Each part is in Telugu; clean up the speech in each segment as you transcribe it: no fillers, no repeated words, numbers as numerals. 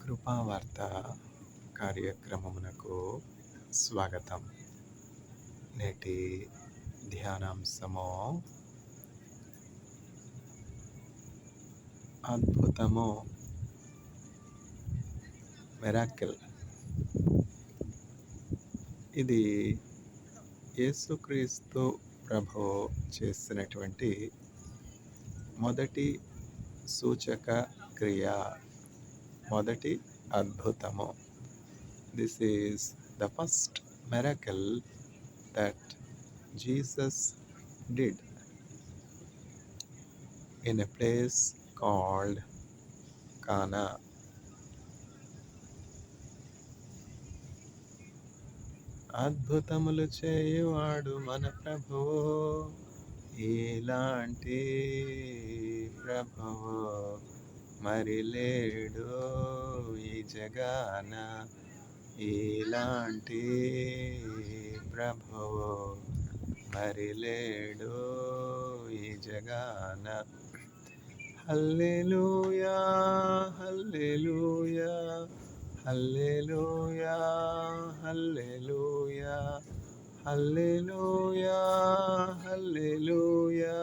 కృపావార్త కార్యక్రమమునకు స్వాగతం. నేటి ధ్యానాంశము అద్భుతము, మిరాకిల్. ఇది యేసుక్రీస్తు ప్రభు చేసినటువంటి మొదటి సూచక క్రియ, మొదటి అద్భుతము. This is the first miracle that Jesus did in a place called Cana. అద్భుతములు చేయువాడు మన ప్రభువు, ఇలాంటి ప్రభువు మరి లేడు ఈ జగాన. ఇలాంటి ప్రభువు మరి లేడు ఈ జగాన. హల్లెలూయా, హల్లెలూయా, హల్లెలూయా, హల్లెలూయా, హల్లెలూయా, హల్లెలూయా,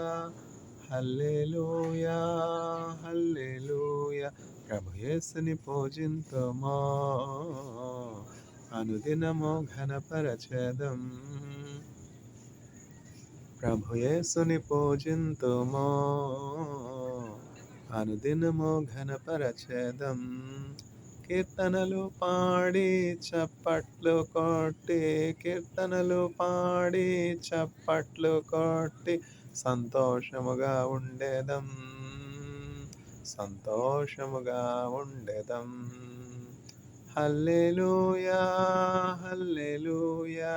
హల్లెలూయా, హల్లెలూయా. ప్రభు యేసుని పూజింతుమో, అనుదినము ఘనపరచెదం. ప్రభు యేసుని పూజింతుమో, అనుదినము ఘనపరచెదం. కీర్తనలు పాడి చప్పట్లు కొట్టి, కీర్తనలు పాడి చప్పట్లు కొట్టి సంతోషముగా ఉండేదం, సంతోషముగా ఉండేదం. హల్లెలూయా, హల్లెలూయా,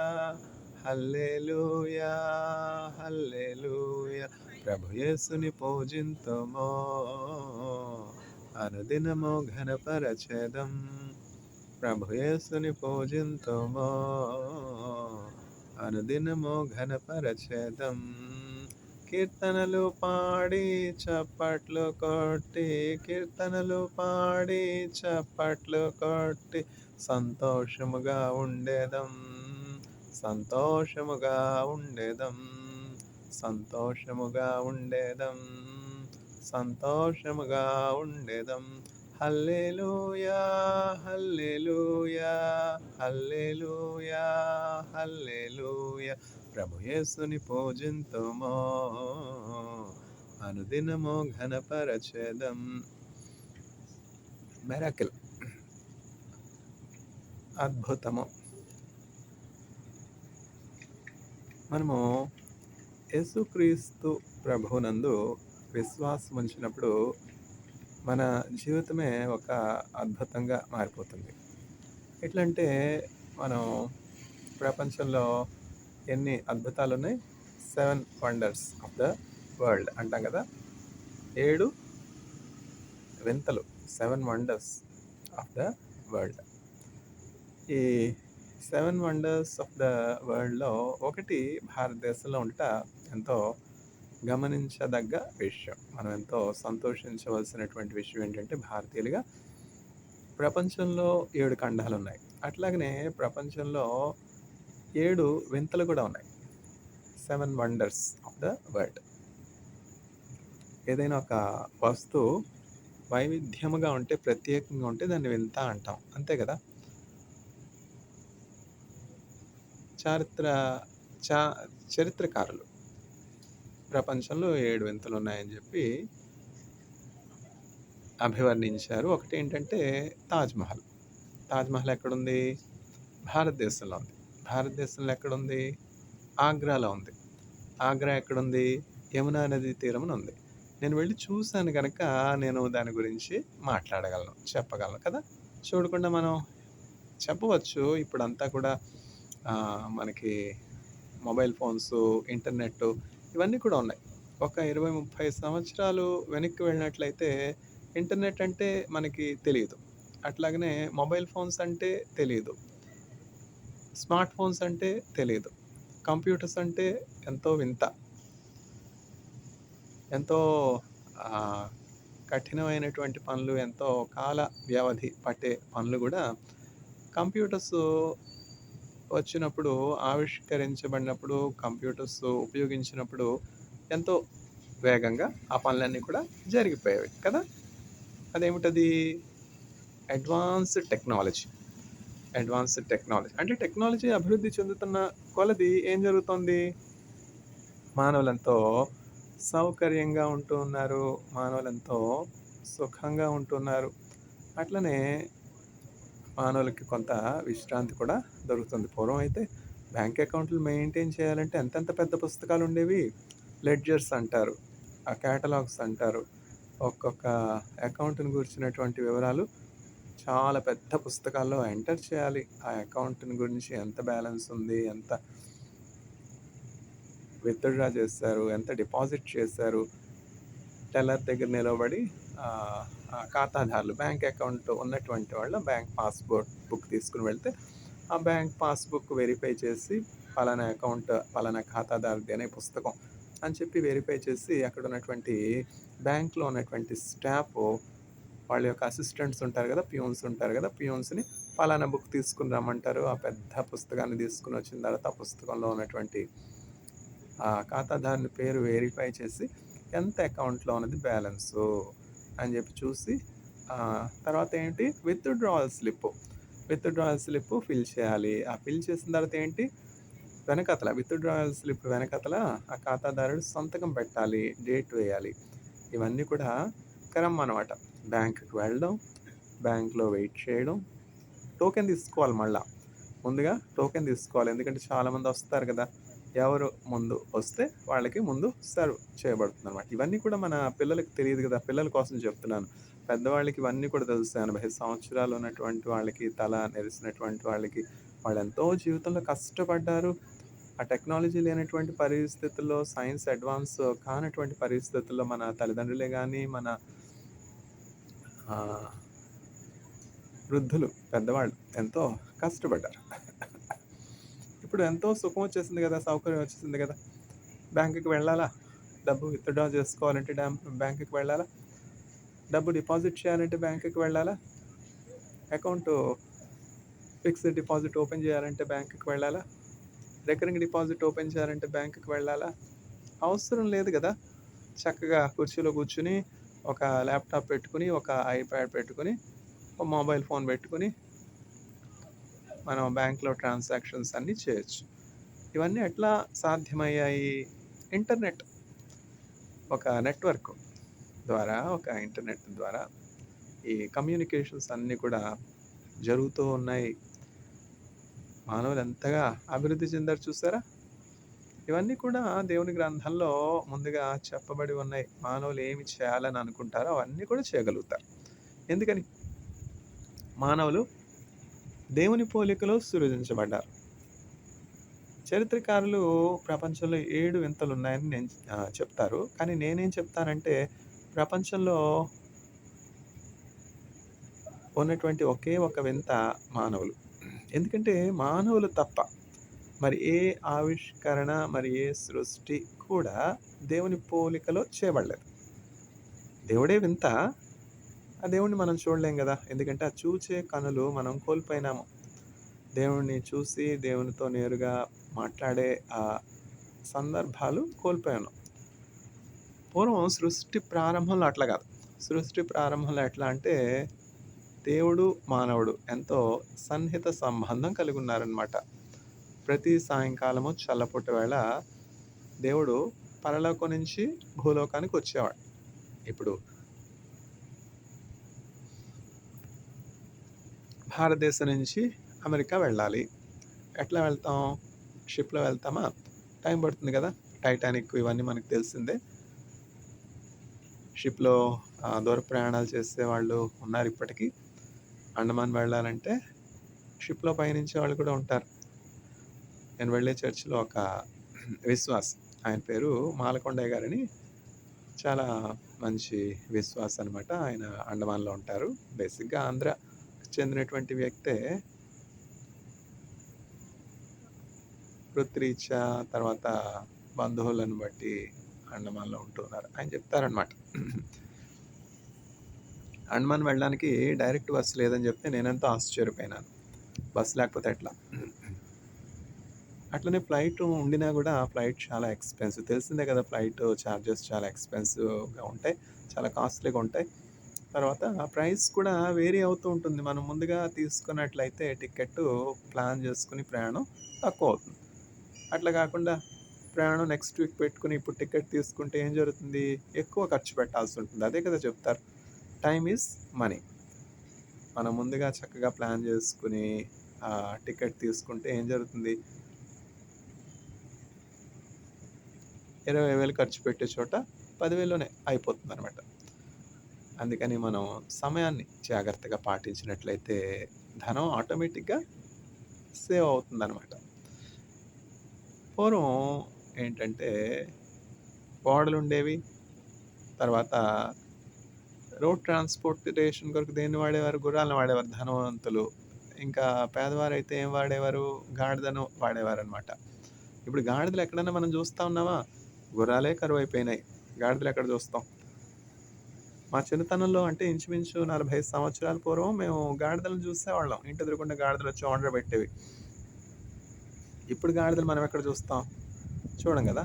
హల్లెలూయా, హల్లెలూయా. ప్రభు యేసుని పూజింతుమో, అనుదినము ఘనపరచెదం. ప్రభు యేసుని పూజింతుమో, అనుదినము ఘనపరచెదం. కీర్తనలు పాడి చప్పట్లు కొట్టి, కీర్తనలు పాడి చప్పట్లు కొట్టి సంతోషముగా ఉండేదం, సంతోషముగా ఉండేదం, సంతోషముగా ఉండేదం, సంతోషముగా ఉండేదం. హల్లెలూయా, హల్లెలూయా, హల్లెలూయా, హల్లెలూయా. ప్రభు యేసుని పూజింతుమో, అనుదినము ఘనపరచెదం. మిరాకిల్, అద్భుతము. మనము యేసుక్రీస్తు ప్రభువునందు విశ్వాసం ఉంచినప్పుడు మన జీవితమే ఒక అద్భుతంగా మారిపోతుంది. ఎట్లంటే, మనం ప్రపంచంలో ఎన్ని అద్భుతాలు ఉన్నాయి? 7 వండర్స్ ఆఫ్ ద వరల్డ్ అంటాం కదా. 7 వింతలు, 7 వండర్స్ ఆఫ్ ద వరల్డ్. ఈ 7 వండర్స్ ఆఫ్ ద వరల్డ్లో ఒకటి భారతదేశంలో ఉండట ఎంతో గమనించదగ్గ విషయం. మనం ఎంతో సంతోషించవలసినటువంటి విషయం ఏంటంటే, భారతీయులుగా ప్రపంచంలో 7 ఖండాలు ఉన్నాయి. అట్లాగనే ప్రపంచంలో 7 వింతలు కూడా ఉన్నాయి. 7 వండర్స్ ఆఫ్ ద వరల్డ్. ఏదైనా ఒక వస్తువు వైవిధ్యముగా ఉంటే, ప్రత్యేకంగా ఉంటే దాన్ని వింత అంటాం, అంతే కదా. చరిత్రకారులు ప్రపంచంలో 7 వింతలు ఉన్నాయని చెప్పి అభివర్ణించారు. ఒకటి ఏంటంటే తాజ్‌మహల్. తాజ్‌మహల్ ఎక్కడుంది? భారతదేశంలో ఉంది. భారతదేశంలో ఎక్కడుంది? ఆగ్రాలో ఉంది. ఆగ్రా ఎక్కడుంది? యమునా నది తీరమున ఉంది. నేను వెళ్ళి చూశాను గనక నేను దాని గురించి మాట్లాడగలను, చెప్పగలను కదా. చూడకుండా మనం చెప్పవచ్చు. ఇప్పుడంతా కూడా మనకి మొబైల్ ఫోన్సు, ఇంటర్నెట్టు ఇవన్నీ కూడా ఉన్నాయి. ఒక 20, 30 సంవత్సరాలు వెనక్కి వెళ్ళినట్లయితే ఇంటర్నెట్ అంటే మనకి తెలీదు. అట్లాగనే మొబైల్ ఫోన్స్ అంటే తెలీదు. స్మార్ట్ ఫోన్స్ అంటే తెలీదు. కంప్యూటర్స్ అంటే ఎంతో వింత. ఎంతో కఠినమైనటువంటి పనులు, ఎంతో కాల వ్యవధి పట్టే పనులు గూడా కంప్యూటర్స్ వచ్చినప్పుడు, ఆవిష్కరించబడినప్పుడు, కంప్యూటర్స్ ఉపయోగించినప్పుడు ఎంతో వేగంగా ఆ పనులన్నీ కూడా జరిగిపోయేవి కదా! అదేమిటది? Advanced technology. Advanced technology. అంటే టెక్నాలజీ అభివృద్ధి చెందుతున్న కొలది ఏం జరుగుతోంది? మానవులెంతో సౌకర్యంగా ఉంటూ ఉన్నారు. మానవులెంతో సుఖంగా ఉంటున్నారు. అట్లనే మానవులకి కొంత విశ్రాంతి కూడా దొరుకుతుంది. పూర్వం అయితే బ్యాంక్ అకౌంట్లు మెయింటైన్ చేయాలంటే ఎంతెంత పెద్ద పుస్తకాలుండేవి. లెడ్జర్స్ అంటారు. ఆ కేటలాగ్స్ అంటారు. ఒక్కొక్క అకౌంట్‌ని గూర్చినటువంటి వివరాలు చాలా పెద్ద పుస్తకాల్లో ఎంటర్ చేయాలి. ఆ అకౌంట్‌ని గురించి ఎంత బ్యాలెన్స్ ఉంది, ఎంత విత్‌డ్రా చేశారు, ఎంత డిపాజిట్ చేశారు, టెల్లర్ దగ్గర నిలబడి ఆ ఖాతాదారులు బ్యాంక్ అకౌంట్ ఉన్నటువంటి వాళ్ళు బ్యాంక్ బుక్ తీసుకొని వెళ్తే, ఆ బ్యాంక్ పాస్‌బుక్ వెరిఫై చేసి పలానా అకౌంట్, పలానా ఖాతాదారుది అనే పుస్తకం అని చెప్పి వెరిఫై చేసి అక్కడ ఉన్నటువంటి బ్యాంక్‌లో ఉన్నటువంటి స్టాఫు వాళ్ళ యొక్క అసిస్టెంట్స్ ఉంటారు గదా! పియూన్స్ ఉంటారు గదా! పియూన్స్‌ని పలానా బుక్ తీసుకొని రమ్మంటారు. ఆ పెద్ద పుస్తకాన్ని తీసుకొని వచ్చిన తర్వాత ఆ పుస్తకంలో ఉన్నటువంటి ఆ ఖాతాదారుని పేరు వెరిఫై చేసి ఎంత అకౌంట్‌లో ఉన్నది బ్యాలెన్సు అని చెప్పి చూసి తర్వాత ఏంటి withdrawal slip. Withdrawal slip fill చేయాలి. ఆ ఫిల్ చేసిన తర్వాత ఏంటి వెనకాతల విత్‌డ్రాయల్ స్లిప్ వెనకాతల ఆ ఖాతాదారుడు సంతకం పెట్టాలి. డేట్ వేయాలి. ఇవన్నీ కూడా క్రమం అనమాట. బ్యాంక్‌కి వెళ్ళడం, బ్యాంక్‌లో వెయిట్ చేయడం, టోకెన్ తీసుకోవాలి మళ్ళా. ముందుగా టోకెన్ తీసుకోవాలి. ఎందుకంటే చాలామంది వస్తారు కదా! ఎవరు ముందు వస్తే వాళ్ళకి ముందు సర్వ్ చేయబడుతుందనమాట. ఇవన్నీ కూడా మన పిల్లలకి తెలీదు కదా! పిల్లల కోసం చెప్తున్నాను. పెద్దవాళ్ళకి ఇవన్నీ కూడా తెలుసు. 80 సంవత్సరాలు ఉన్నటువంటి వాళ్ళకి, తల నెరిసినటువంటి వాళ్ళకి, వాళ్ళెంతో జీవితంలో కష్టపడ్డారు. ఆ టెక్నాలజీ లేనటువంటి పరిస్థితుల్లో, సైన్స్ అడ్వాన్స్ కానటువంటి పరిస్థితుల్లో మన తల్లిదండ్రులే గానీ, మన ఆహ్, వృద్ధులు, పెద్దవాళ్ళు ఎంతో కష్టపడ్డారు. ఇప్పుడు ఎంతో సుఖం వచ్చేసింది గదా! సౌకర్యం వచ్చేసింది గదా! బ్యాంక్‌కి వెళ్ళాలా? డబ్బు విత్‌డ్రా చేసుకోవాలంటే బ్యాంక్‌కి వెళ్ళాలా? డబ్బు డిపాజిట్ చేయాలంటే బ్యాంక్‌కి వెళ్ళాలా? అకౌంటు ఫిక్స్డ్ డిపాజిట్ ఓపెన్ చేయాలంటే బ్యాంక్‌కి వెళ్ళాలా? రికరింగ్ డిపాజిట్ ఓపెన్ చేయాలంటే బ్యాంక్‌కి వెళ్ళాలా? అవసరం లేదు గదా! చక్కగా కుర్చీలో కూర్చొని, ఒక ల్యాప్‌టాప్ పెట్టుకొని, ఒక ఐప్యాడ్ పెట్టుకొని, ఒక మొబైల్ ఫోన్ పెట్టుకొని, మనం బ్యాంక్‌లో ట్రాన్సాక్షన్స్ అన్నీ చేయొచ్చు. ఇవన్నీ ఎట్లా సాధ్యమయ్యాయి? ఇంటర్నెట్ ఒక నెట్వర్క్ ద్వారా, ఒక ఇంటర్నెట్ ద్వారా ఈ కమ్యూనికేషన్స్ అన్నీ కూడా జరుగుతూ ఉన్నాయి. మానవులు ఎంతగా అభివృద్ధి చెందారు చూసారా? ఇవన్నీ కూడా దేవుని గ్రంథంలో ముందుగా చెప్పబడి ఉన్నాయి. మానవులు ఏమి చేయాలని అనుకుంటారో అవన్నీ కూడా చేయగలుగుతారు. ఎందుకని? మానవులు దేవుని పోలికలో సృజించబడ్డారు. చరిత్రకారులు ప్రపంచంలో 7 వింతలున్నాయని చెప్తారు. కానీ నేనేం చెప్తానంటే ప్రపంచంలో ఉన్నటువంటి ఒకే ఒక వింత మానవులు. ఎందుకంటే మానవులు తప్ప మరి ఏ ఆవిష్కరణ, మరి ఏ సృష్టి కూడా దేవుని పోలికలో చేయబడలేదు. దేవుడే వింత. ఆ దేవుడిని మనం చూడలేం గదా! ఎందుకంటే ఆ చూచే కనులు మనం కోల్పోయినాము. దేవుడిని చూసి దేవునితో నేరుగా మాట్లాడే సందర్భాలు కోల్పోయాను. పూర్వం సృష్టి ప్రారంభంలో అట్లా గాదు. సృష్టి ప్రారంభంలో ఎట్లా అంటే దేవుడు, మానవుడు ఎంతో సన్నిహిత సంబంధం కలిగున్నారనమాట. ప్రతి సాయంకాలము చల్లపూట వేళ దేవుడు పరలోకం నుంచి భూలోకానికి వచ్చేవాడు. ఇప్పుడు భారతదేశం నుంచి అమెరికా వెళ్ళాలి. ఎట్లా వెళ్తాం? షిప్‌లో వెళ్తామా? టైం పడుతుంది గదా! టైటానిక్ ఇవన్నీ మనకు తెలిసిందే. షిప్‌లో దూర ప్రయాణాలు చేసేవాళ్ళు ఉన్నారు ఇప్పటికి. అండమాన్ వెళ్ళాలంటే షిప్‌లో పయనించే వాళ్ళు కూడా ఉంటారు. నేను వెళ్ళే చర్చ్‌లో ఒక విశ్వాసి. ఆయన పేరు మాలకొండయ్య గారని చాలా మంచి విశ్వాసి అనమాట. ఆయన అండమాన్‌లో ఉంటారు. బేసిక్‌గా ఆంధ్రాకి చెందినటువంటి వ్యక్తే. వృత్తిరీత్యా తర్వాత బంధువులను బట్టి అండమాన్‌లో ఉంటున్నారు. ఆయన చెప్తారనమాట. అండమాన్ వెళ్ళడానికి డైరెక్ట్ బస్సు లేదని చెప్తే నేనెంతో ఆశ్చర్యపోయినాను. బస్సు లేకపోతే ఎట్లా? అట్లనే ఫ్లైట్ ఉండినా గూడా ఫ్లైట్ చాలా ఎక్స్‌పెన్సివ్. తెలిసిందే కదా! ఫ్లైట్ చార్జెస్ చాలా ఎక్స్‌పెన్సివ్‌గా ఉంటాయి. చాలా కాస్ట్‌లీగా ఉంటాయి. తర్వాత ప్రైస్ కూడా వేరీ అవుతూ ఉంటుంది. మనం ముందుగా తీసుకున్నట్లయితే టికెట్టు ప్లాన్ చేసుకొని ప్రయాణం తక్కువవుతుంది. అట్లా కాకుండా ప్రయాణం నెక్స్ట్ వీక్ పెట్టుకొని ఇప్పుడు టికెట్ తీసుకుంటే ఏం జరుగుతుంది? ఎక్కువ ఖర్చు పెట్టాల్సుంటుంది. అదే కదా చెప్తారు. Time is money. మనం ముందుగా చక్కగా ప్లాన్ చేసుకొని టికెట్ తీసుకుంటే ఏం జరుగుతుంది? 20,000 ఖర్చు పెట్టే చోట 10,000లోనే అయిపోతుందనమాట. అందుకని మనం సమయాన్ని జాగ్రత్తగా పాటించినట్లయితే ధనం ఆటోమేటిక్‌గా సేవ్ అవుతుందనమాట. పూర్వం ఏంటంటే ఓడలుండేవి. తర్వాత రోడ్ ట్రాన్స్‌పోర్టేషన్ కొరకు దేన్ని వాడేవారు? గుర్రాలను వాడేవారు ధనవంతులు. ఇంకా పేదవారైతే ఏం వాడేవారు? గాడిదను వాడేవారనమాట. ఇప్పుడు గాడిదలు ఎక్కడన్నా మనం చూస్తా ఉన్నామా? గుర్రాలే కరువైపోయినాయి. గాడిదలెక్కడ చూస్తాం? మా చిన్నతనంలో అంటే ఇంచుమించు 45 సంవత్సరాల పూర్వం మేము గాడిదలను చూసేవాళ్ళం. ఇంటి ఎదురుగుండా గాడిదలొచ్చి ఒండ్రబెట్టేవి. ఇప్పుడు గాడిదలు మనం ఎక్కడ చూస్తాం? చూడం గదా!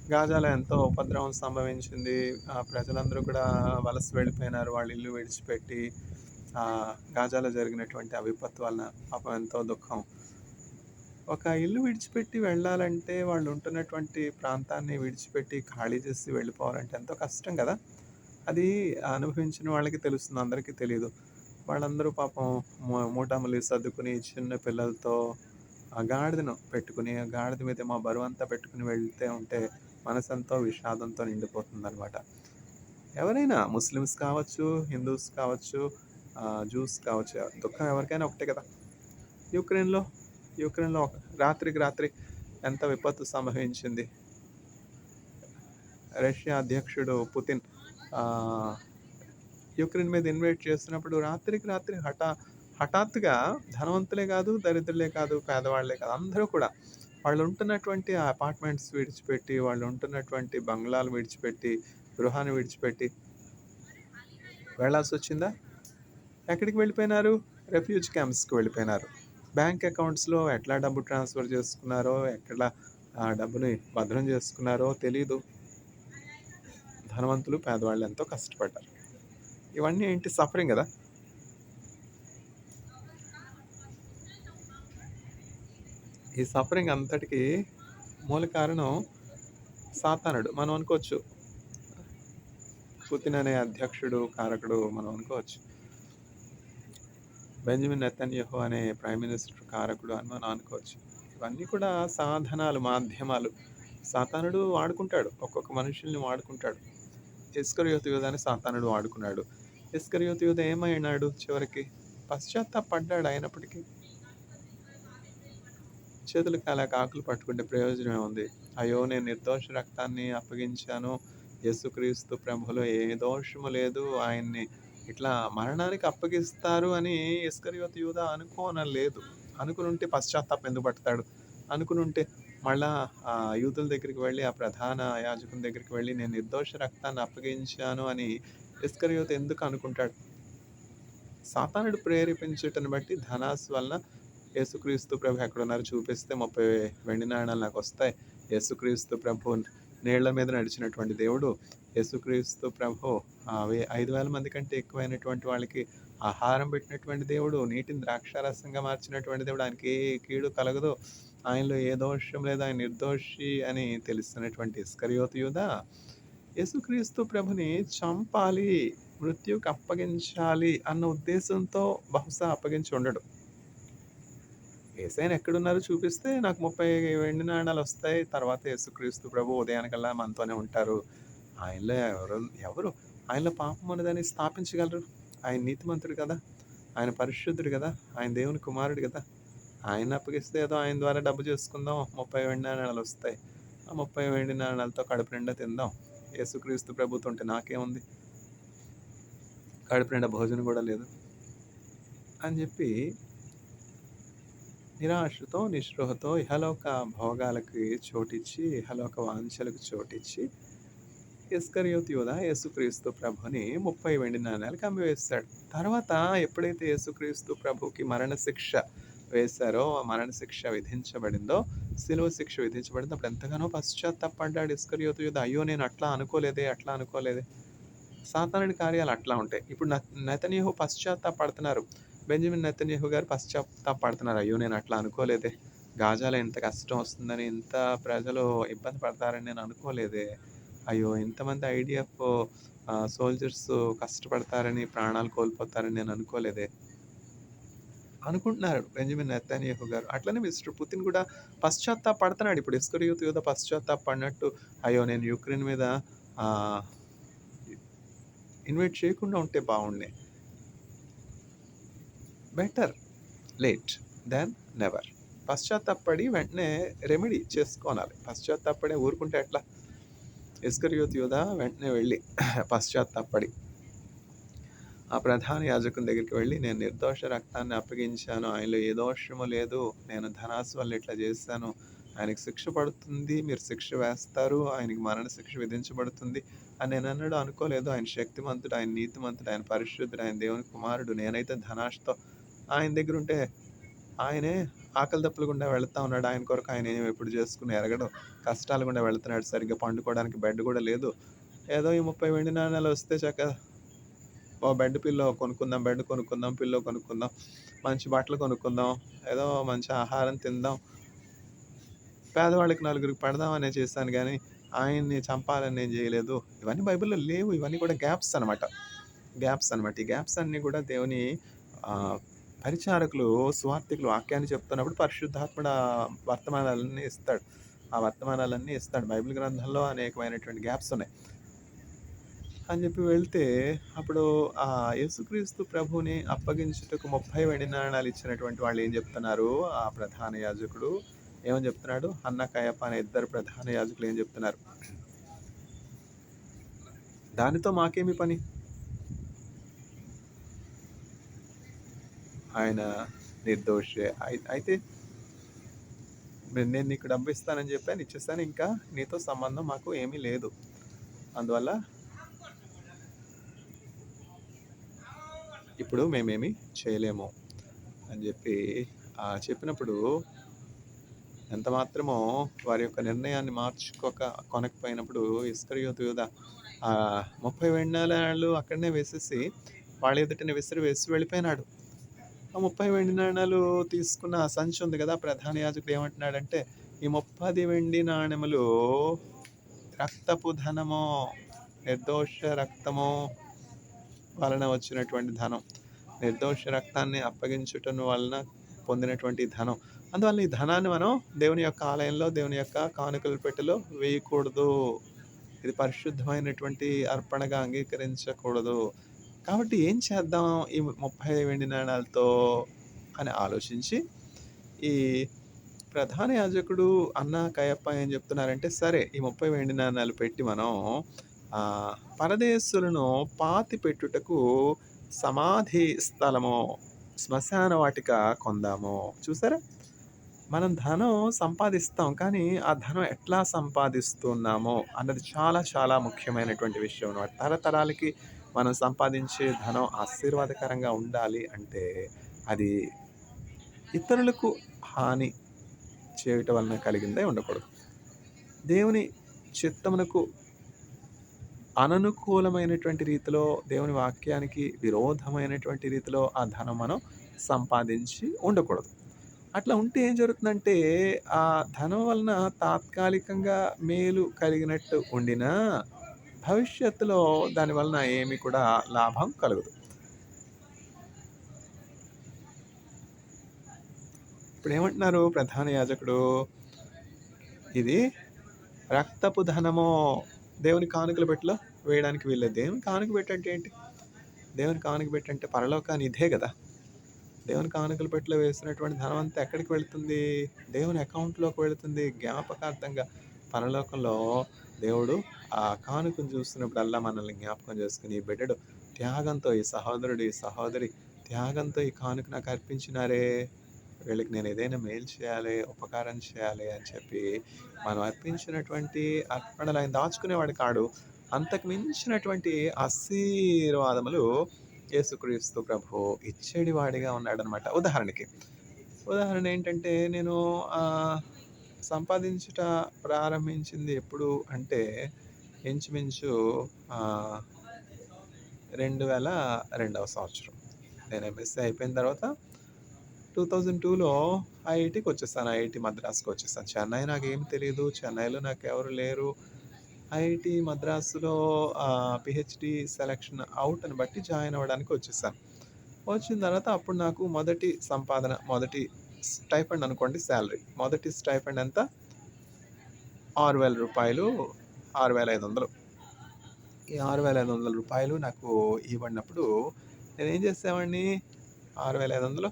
గాజాలో ఎంతో ఉపద్రవం సంభవించింది. ప్రజలందరూ కూడా వలస వెళ్ళిపోయినారు. వాళ్ళ ఇల్లు విడిచిపెట్టి గాజాలో జరిగినటువంటి ఆ విపత్తు వలన పాపం ఎంతో దుఃఖం. ఒక ఇల్లు విడిచిపెట్టి వెళ్ళాలంటే వాళ్ళు ఉంటున్నటువంటి ప్రాంతాన్ని విడిచిపెట్టి ఖాళీ చేసి వెళ్ళిపోవాలంటే ఎంతో కష్టం గదా! అది అనుభవించిన వాళ్ళకి తెలుస్తుంది. అందరికీ తెలీదు. వాళ్ళందరూ పాపం మూటములి సర్దుకుని చిన్న పిల్లలతో ఆ గాడిదను పెట్టుకుని, ఆ గాడిద మీద మా బరువంతా పెట్టుకుని వెళ్తే ఉంటే మనసెంతో విషాదంతో నిండిపోతుందనమాట. ఎవరైనా ముస్లిమ్స్ కావచ్చు, హిందూస్ కావచ్చు, జూస్ కావచ్చు. దుఃఖం ఎవరికైనా ఒకటే కదా! యుక్రెయిన్‌లో, యుక్రెయిన్‌లో రాత్రికి రాత్రి ఎంత విపత్తు సంభవించింది. రష్యా అధ్యక్షుడు పుతిన్ ఆహ్, యుక్రెయిన్ మీద ఇన్వైట్ చేస్తున్నప్పుడు రాత్రికి రాత్రి హఠాత్తుగా ధనవంతులే కాదు, దరిద్రులే కాదు, పేదవాళ్ళే కాదు అందరూ కూడా వాళ్ళు ఉంటున్నటువంటి ఆ అపార్ట్మెంట్స్ విడిచిపెట్టి, వాళ్ళు ఉంటున్నటువంటి బంగ్లాలు విడిచిపెట్టి, గృహాన్ని విడిచిపెట్టి వెళ్ళాల్సొచ్చిందా? ఎక్కడికి వెళ్ళిపోయినారు? రెఫ్యూజ్ క్యాంప్స్‌కి వెళ్ళిపోయినారు. బ్యాంక్ అకౌంట్స్‌లో ఎట్లా డబ్బు ట్రాన్స్‌ఫర్ చేసుకున్నారో, ఎక్కడ ఆ డబ్బుని భద్రం చేసుకున్నారో తెలీదు. ధనవంతులు, పేదవాళ్ళు ఎంతో కష్టపడ్డారు. ఇవన్నీ ఏంటి సఫరింగ్ గదా! ఈ సఫరింగ్ అంతటికి మూల కారణం సాతానుడు. మనం అనుకోవచ్చు. పుతిన్ అనే అధ్యక్షుడు, కారకుడు మనం అనుకోవచ్చు. బెంజమిన్ నెతన్యాహు అనే ప్రైమ్ మినిస్టర్ కారకుడు అని మనం అనుకోవచ్చు. ఇవన్నీ కూడా సాధనాలు, మాధ్యమాలు. సాతానుడు వాడుకుంటాడు. ఒక్కొక్క మనుషుల్ని వాడుకుంటాడు. ఇస్కరియోతు యూదాని సాతానుడు వాడుకున్నాడు. ఇస్కరియోతు యూదా ఏమైనాడు చివరికి? పశ్చాత్తాపడ్డాడు అయినప్పటికీ. చేతులు కాలాక ఆకులు పట్టుకుంటే ప్రయోజనం ఏముంది? అయ్యో! నేను నిర్దోష రక్తాన్ని అప్పగించాను. యేసుక్రీస్తు ప్రభువులో ఏ దోషము లేదు. ఆయన్ని ఇట్లా మరణానికి అప్పగిస్తారు అని ఇస్కరియోతు యూదా అనుకోనలేదు. అనుకునుంటే పశ్చాత్తాపం ఎందుకు పడతాడు? అనుకునుంటే మళ్ళా యూదుల దగ్గరికి వెళ్ళి, ఆ ప్రధాన యాజకుని దగ్గరికి వెళ్ళి నేను నిర్దోష రక్తాన్ని అప్పగించాను అని ఇస్కరియోతు ఎందుకు అనుకుంటాడు? సాతానుడు ప్రేరేపించుటను బట్టి ధనాశ వలన యేసుక్రీస్తు ప్రభు ఎక్కడున్నారో చూపిస్తే 30 వెండి నాణాలు నాకొస్తాయి. యేసుక్రీస్తు ప్రభు నీళ్ల మీద నడిచినటువంటి దేవుడు. యేసుక్రీస్తు ప్రభు 5,000 మంది కంటే ఎక్కువైనటువంటి వాళ్ళకి ఆహారం పెట్టినటువంటి దేవుడు. నీటిని ద్రాక్షారసంగా మార్చినటువంటి దేవుడు. ఆయనకి ఏ కీడు కలగదు. ఆయనలో ఏ దోషం లేదు. ఆయన నిర్దోషి అని తెలుస్తున్నటువంటి ఇస్కరియోతు యూదా యేసుక్రీస్తు ప్రభుని చంపాలి, మృత్యువుకి అప్పగించాలి అన్న ఉద్దేశంతో బహుశా అప్పగించి ఉండడు. యేసయ్యను ఎక్కడున్నారో చూపిస్తే నాకు 30 వెండి నాణాలొస్తాయి. తర్వాత యేసుక్రీస్తు ప్రభు ఉదయానికల్లా మనతోనే ఉంటారు. ఆయనలో ఎవరు ఆయనలో పాపం ఉన్నదని స్థాపించగలరు? ఆయన నీతిమంతుడు కదా! ఆయన పరిశుద్ధుడు కదా! ఆయన దేవుని కుమారుడు కదా! ఆయన్ని అప్పగిస్తే ఏదో ఆయన ద్వారా డబ్బు చేసుకుందాం. 30 వెండి నాణాలొస్తాయి. ఆ 30 వెండి నాణాలతో కడుపు నిండా తిందాం. యేసుక్రీస్తు ప్రభుతో ఉంటే నాకేముంది? కడుపు నిండా భోజనం కూడా లేదు. అని చెప్పి నిరాశతో, నిస్పృహతో ఇహలోక భోగాలకి చోటిచ్చి, ఇహలోక వాంఛలకు చోటిచ్చి ఇస్కరియోతు యూదా యేసుక్రీస్తు ప్రభుని 30 వెండి నాణేలకు అమ్మివేస్తాడు. తర్వాత ఎప్పుడైతే యేసుక్రీస్తు ప్రభుకి మరణశిక్ష వేశారో, ఆ మరణశిక్ష విధించబడిందో, శిలువ శిక్ష విధించబడిందో అప్పుడు ఎంతగానో పశ్చాత్తాపపడ్డాడు ఇస్కరియోతు యూదా. అయ్యో! నేను అట్లా అనుకోలేదే, అట్లా అనుకోలేదే. సాతానుడి కార్యాలు అట్లా ఉంటాయి. ఇప్పుడు నెతన్యాహు పశ్చాత్తాపపడుతున్నారు. బెంజమిన్ నెతన్యాహు గారు పశ్చాత్తాపపడుతున్నారు. అయ్యో! నేను అట్లా అనుకోలేదే. గాజాలో ఇంత కష్టం వస్తుందని, ఇంత ప్రజలు ఇబ్బంది పడతారని నేను అనుకోలేదే. అయ్యో! ఇంతమంది ఐడీఎఫ్ సోల్జర్స్ కష్టపడతారని, ప్రాణాలు కోల్పోతారని నేను అనుకోలేదే. అనుకుంటున్నారు బెంజమిన్ నెతన్యాహు గారు. అట్లనే మిస్టర్ పుతిన్ కూడా పశ్చాత్తాపపడుతున్నాడు. ఇప్పుడు ఇస్కరియోతు యూదా పశ్చాత్తాపపడినట్టు, అయ్యో! నేను యుక్రెయిన్ మీద ఆహ్, ఇన్వైట్ చేయకుండా ఉంటే బావుండే. Better late than never. పశ్చాత్తాపపడి వెంటనే రెమెడీ చేసుకోనాలి. పశ్చాత్తాపపడి ఊరుకుంటే ఎట్లా? ఇస్కరియోతు యూదా వెంటనే వెళ్ళి పశ్చాత్తాపపడి ఆ ప్రధాన యాజకుని దగ్గరికి వెళ్ళి, నేను నిర్దోష రక్తాన్ని అప్పగించాను. ఆయనలో ఏ దోషము లేదు. నేను ధనాశ వల్ల ఇట్లా చేశాను. ఆయనకి శిక్ష పడుతుంది. మీరు శిక్ష వేస్తారు. ఆయనకి మరణ శిక్ష విధించబడుతుంది అని నేనెన్నడూ అనుకోలేదు. ఆయన శక్తిమంతుడు, ఆయన నీతిమంతుడు, ఆయన పరిశుద్ధుడు, ఆయన దేవుని కుమారుడు. నేనైతే ధనాశతో ఆయన దగ్గరుంటే ఆయనే ఆకలి దప్పుల గుండా వెళ్తా ఉన్నాడు. ఆయన కొరకు ఆయన ఏమి ఎప్పుడు చేసుకుని ఎరగడు. కష్టాల గుండా వెళ్తున్నాడు. సరిగ్గా పండుకోవడానికి బెడ్ కూడా లేదు. ఏదో ఈ 30 వెండి నాణేలు వస్తే చక్కగా ఓ బెడ్ పిల్లో కొనుక్కుందాం, బెడ్ కొనుక్కుందాం, పిల్లో కొనుక్కుందాం, మంచి బట్టలు కొనుక్కుందాం, ఏదో మంచి ఆహారం తిందాం, పేదవాళ్ళకి నలుగురికి పెడదామనే చేశాను గానీ, ఆయన్ని చంపాలని నేను చేయలేదు. ఇవన్నీ బైబిల్‌లో లేవు. ఇవన్నీ కూడా గ్యాప్స్ అనమాట. ఈ గ్యాప్స్ అన్నీ కూడా దేవుని ఆహ్, పరిచారకులు, సువార్థికులు వాక్యాన్ని చెప్తున్నప్పుడు పరిశుద్ధాత్ముడు వర్తమానాలన్నీ ఇస్తాడు. ఆ వర్తమానాలన్నీ ఇస్తాడు. బైబిల్ గ్రంథంలో అనేకమైనటువంటి గ్యాప్స్ ఉన్నాయి. అని చెప్పి వెళ్తే, అప్పుడు యేసుక్రీస్తు ప్రభువుని అప్పగించుటకు 30 వెండి నాణాలు ఇచ్చినటువంటి వాళ్ళు ఏం చెప్తున్నారు? ఆ ప్రధాన యాజకుడు ఏమని చెప్తున్నాడు? హన్న, కయప అనే ఇద్దరు ప్రధాన యాజకులు ఏం చెప్తున్నారు? దానితో మాకేమి పని? ఆయన నిర్దోషే. అయితే నేను నీకు డబ్బు ఇస్తానని చెప్పాను, ఇచ్చేసాను. ఇంకా నీతో సంబంధం మాకు ఏమీ లేదు. అందువల్ల ఇప్పుడు మేమేమి చేయలేము అని చెప్పి చెప్పినప్పుడు ఎంత మాత్రమో వారి యొక్క నిర్ణయాన్ని కొనకపోయినప్పుడు ఇస్కరియోతు యూదా 30 వెండి అక్కడనే వేసేసి వాళ్ళ ఎదుటనే విసిరివేసి వెళ్ళిపోయినాడు. ఆ 30 వెండి నాణాలు తీసుకున్న ఆ సంచి ఉంది కదా! ప్రధాన యాజకుడు ఏమంటున్నాడంటే, ఈ 30 వెండి నాణెములు రక్తపు ధనము, నిర్దోష రక్తము వలన వచ్చినటువంటి ధనం. నిర్దోష రక్తాన్ని అప్పగించుటను వలన పొందినటువంటి ధనం. అందువల్ల ఈ ధనాన్ని మనం దేవుని యొక్క ఆలయంలో, దేవుని యొక్క కానుకల పెట్టెలో వేయకూడదు. ఇది పరిశుద్ధమైనటువంటి అర్పణగా అంగీకరించకూడదు. కాబట్టి ఏం చేద్దాం ఈ 30 వెండి నాణాలతో అని ఆలోచించి, ఈ ప్రధాన యాజకుడు అన్న, కయప్ప ఏం చెప్తున్నారంటే, సరే ఈ 30 వెండి నాణాలు పెట్టి మనం పరదేశులను పాతిపెట్టుటకు సమాధి స్థలము, శ్మశాన వాటిక కొందాము. చూసారా? మనం ధనం సంపాదిస్తాం. కానీ ఆ ధనం ఎట్లా సంపాదిస్తున్నామో అన్నది చాలా చాలా ముఖ్యమైనటువంటి విషయం అన్నమాట. తరతరాలకి మనం సంపాదించే ధనం ఆశీర్వాదకరంగా ఉండాలి అంటే అది ఇతరులకు హాని చేయటం వలన కలిగిందే ఉండకూడదు. దేవుని చిత్తమునకు అననుకూలమైనటువంటి రీతిలో, దేవుని వాక్యానికి విరోధమైనటువంటి రీతిలో ఆ ధనం మనం సంపాదించి ఉండకూడదు. అట్లా ఉంటే ఏం జరుగుతుందంటే, ఆ ధనం వలన తాత్కాలికంగా మేలు కలిగినట్టు ఉండినా, భవిష్యత్తులో దాని వలన ఏమి కూడా లాభం కలుగదు. ఇప్పుడేమంటున్నారు ప్రధాన యాజకుడు? ఇది రక్తపు ధనము. దేవుని కానుకల పెట్టెలో వేయడానికి వీల్లేదు. దేవుని కానుక పెట్టంటే ఏంటి? దేవుని కానుక పెట్టంటే పరలోకాన్ని ఇదే గదా! దేవుని కానుకల పెట్టెలో వేసినటువంటి ధనం అంతా ఎక్కడికి వెళ్తుంది? దేవుని అకౌంట్‌లోకి వెళుతుంది. జ్ఞాపకార్థంగా పరలోకంలో దేవుడు ఆ కానుకను చూస్తున్నప్పుడల్లా మనల్ని జ్ఞాపకం చేసుకొని, ఈ బిడ్డడు త్యాగంతో, ఈ సహోదరుడు, ఈ సహోదరి త్యాగంతో ఈ కానుక నాకు అర్పించినారే, వీళ్ళకి నేను ఏదైనా మేలు చేయాలి, ఉపకారం చేయాలి అని చెప్పి మనం అర్పించినటువంటి అర్పణలు ఆయన దాచుకునేవాడు కాడు. అంతకు మించినటువంటి ఆశీర్వాదములు యేసుక్రీస్తు ప్రభువు ఇచ్చేడివాడిగా ఉన్నాడనమాట. ఉదాహరణ ఏంటంటే నేను సంపాదించుట ప్రారంభించింది ఎప్పుడు అంటే ఇంచుమించు ఆహ్, 2002వ సంవత్సరం. నేను ఎంఎస్సీ అయిపోయిన తర్వాత 2002లో ఐఐటీకొచ్చేసాను. ఐఐటీ మద్రాస్‌కొచ్చేసాను. చెన్నై నాకేమి తెలీదు. చెన్నైలో నాకెవరు లేరు. ఐఐటీ మద్రాసులో పీహెచ్‌డీ సెలక్షన్ ఔట్‌ని బట్టి జాయిన్ అవ్వడానికి వచ్చేసాను. వచ్చిన తర్వాత అప్పుడు నాకు మొదటి సంపాదన, మొదటి స్టైఫండ్ అనుకోండి సాలరీ. మొదటి స్టైఫండ్ ఎంత? రూ. 6,000 6,500. ఈ రూ. 6,500 నాకు ఇవ్వడినప్పుడు నేనేం చేసేవాడిని? 6,500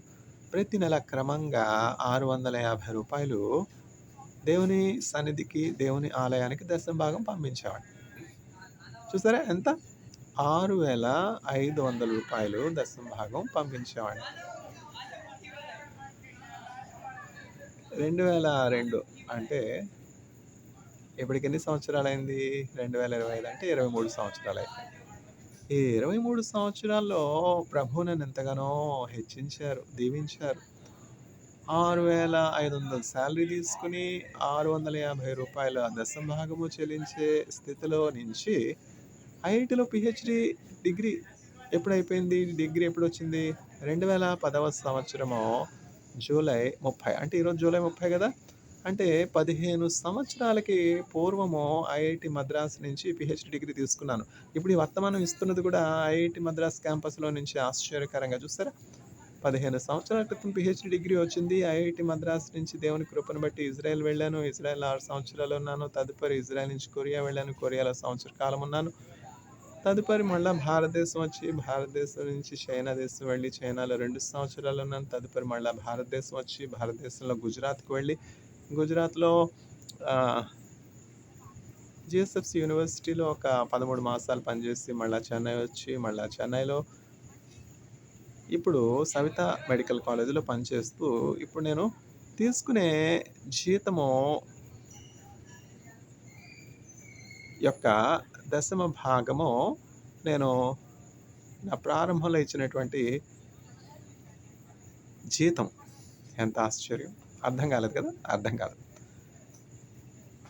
ప్రతి నెల క్రమంగా రూ. 650 దేవుని సన్నిధికి, దేవుని ఆలయానికి దశమ భాగం పంపించేవాడిని. చూసారా ఎంత? రూ. 6,500 దశమ భాగం పంపించేవాడిని. 2002 అంటే ఇప్పటికి ఎన్ని సంవత్సరాలైంది? 2025 అంటే 23 సంవత్సరాలైంది. ఈ 23 సంవత్సరాల్లో ప్రభువు నన్ను ఎంతగానో హెచ్చించారు, దీవించారు. 6,500 సాలరీ తీసుకుని రూ. 650 దశమ భాగము చెల్లించే స్థితిలో నుంచి ఐఐటీలో పీహెచ్‌డీ డిగ్రీ ఎప్పుడైపోయింది? డిగ్రీ ఎప్పుడొచ్చింది? 2010వ సంవత్సరము జూలై 30. అంటే ఈరోజు జూలై 30 కదా! అంటే 15 సంవత్సరాలకి పూర్వము ఐఐటీ మద్రాస్ నుంచి పీహెచ్‌డీ డిగ్రీ తీసుకున్నాను. ఇప్పుడు ఈ వర్తమానం ఇస్తున్నది కూడా ఐఐటీ మద్రాస్ క్యాంపస్‌లో నుంచి ఆశ్చర్యకరంగా చూసారా? 15 సంవత్సరాల క్రితం పీహెచ్‌డీ డిగ్రీ వచ్చింది. ఐఐటీ మద్రాస్ నుంచి దేవుని కృపను బట్టి ఇజ్రాయెల్ వెళ్ళాను. ఇజ్రాయెల్‌లో 6 సంవత్సరాలు ఉన్నాను. తదుపరి ఇజ్రాయెల్ నుంచి కొరియా వెళ్ళాను. కొరియాలో సంవత్సర కాలం ఉన్నాను. తదుపరి మళ్ళా భారతదేశం వచ్చి, భారతదేశం నుంచి చైనా దేశం వెళ్ళి, చైనాలో 2 సంవత్సరాలు ఉన్నాను. తదుపరి మళ్ళా భారతదేశం వచ్చి, భారతదేశంలో గుజరాత్‌కి వెళ్ళి, గుజరాత్‌లో జీఎస్ఎఫ్‌సి యూనివర్సిటీలో ఒక 13 మాసాలు పనిచేసి, మళ్ళా చెన్నై వచ్చి, మళ్ళా చెన్నైలో ఇప్పుడు సవితా మెడికల్ కాలేజీలో పనిచేస్తూ, ఇప్పుడు నేను తీసుకునే జీతము యొక్క దశమ భాగము నేను నా ప్రారంభంలో ఇచ్చినటువంటి జీతం. ఎంత ఆశ్చర్యం! అర్థం కాలేదు కదా? అర్థం కాదు.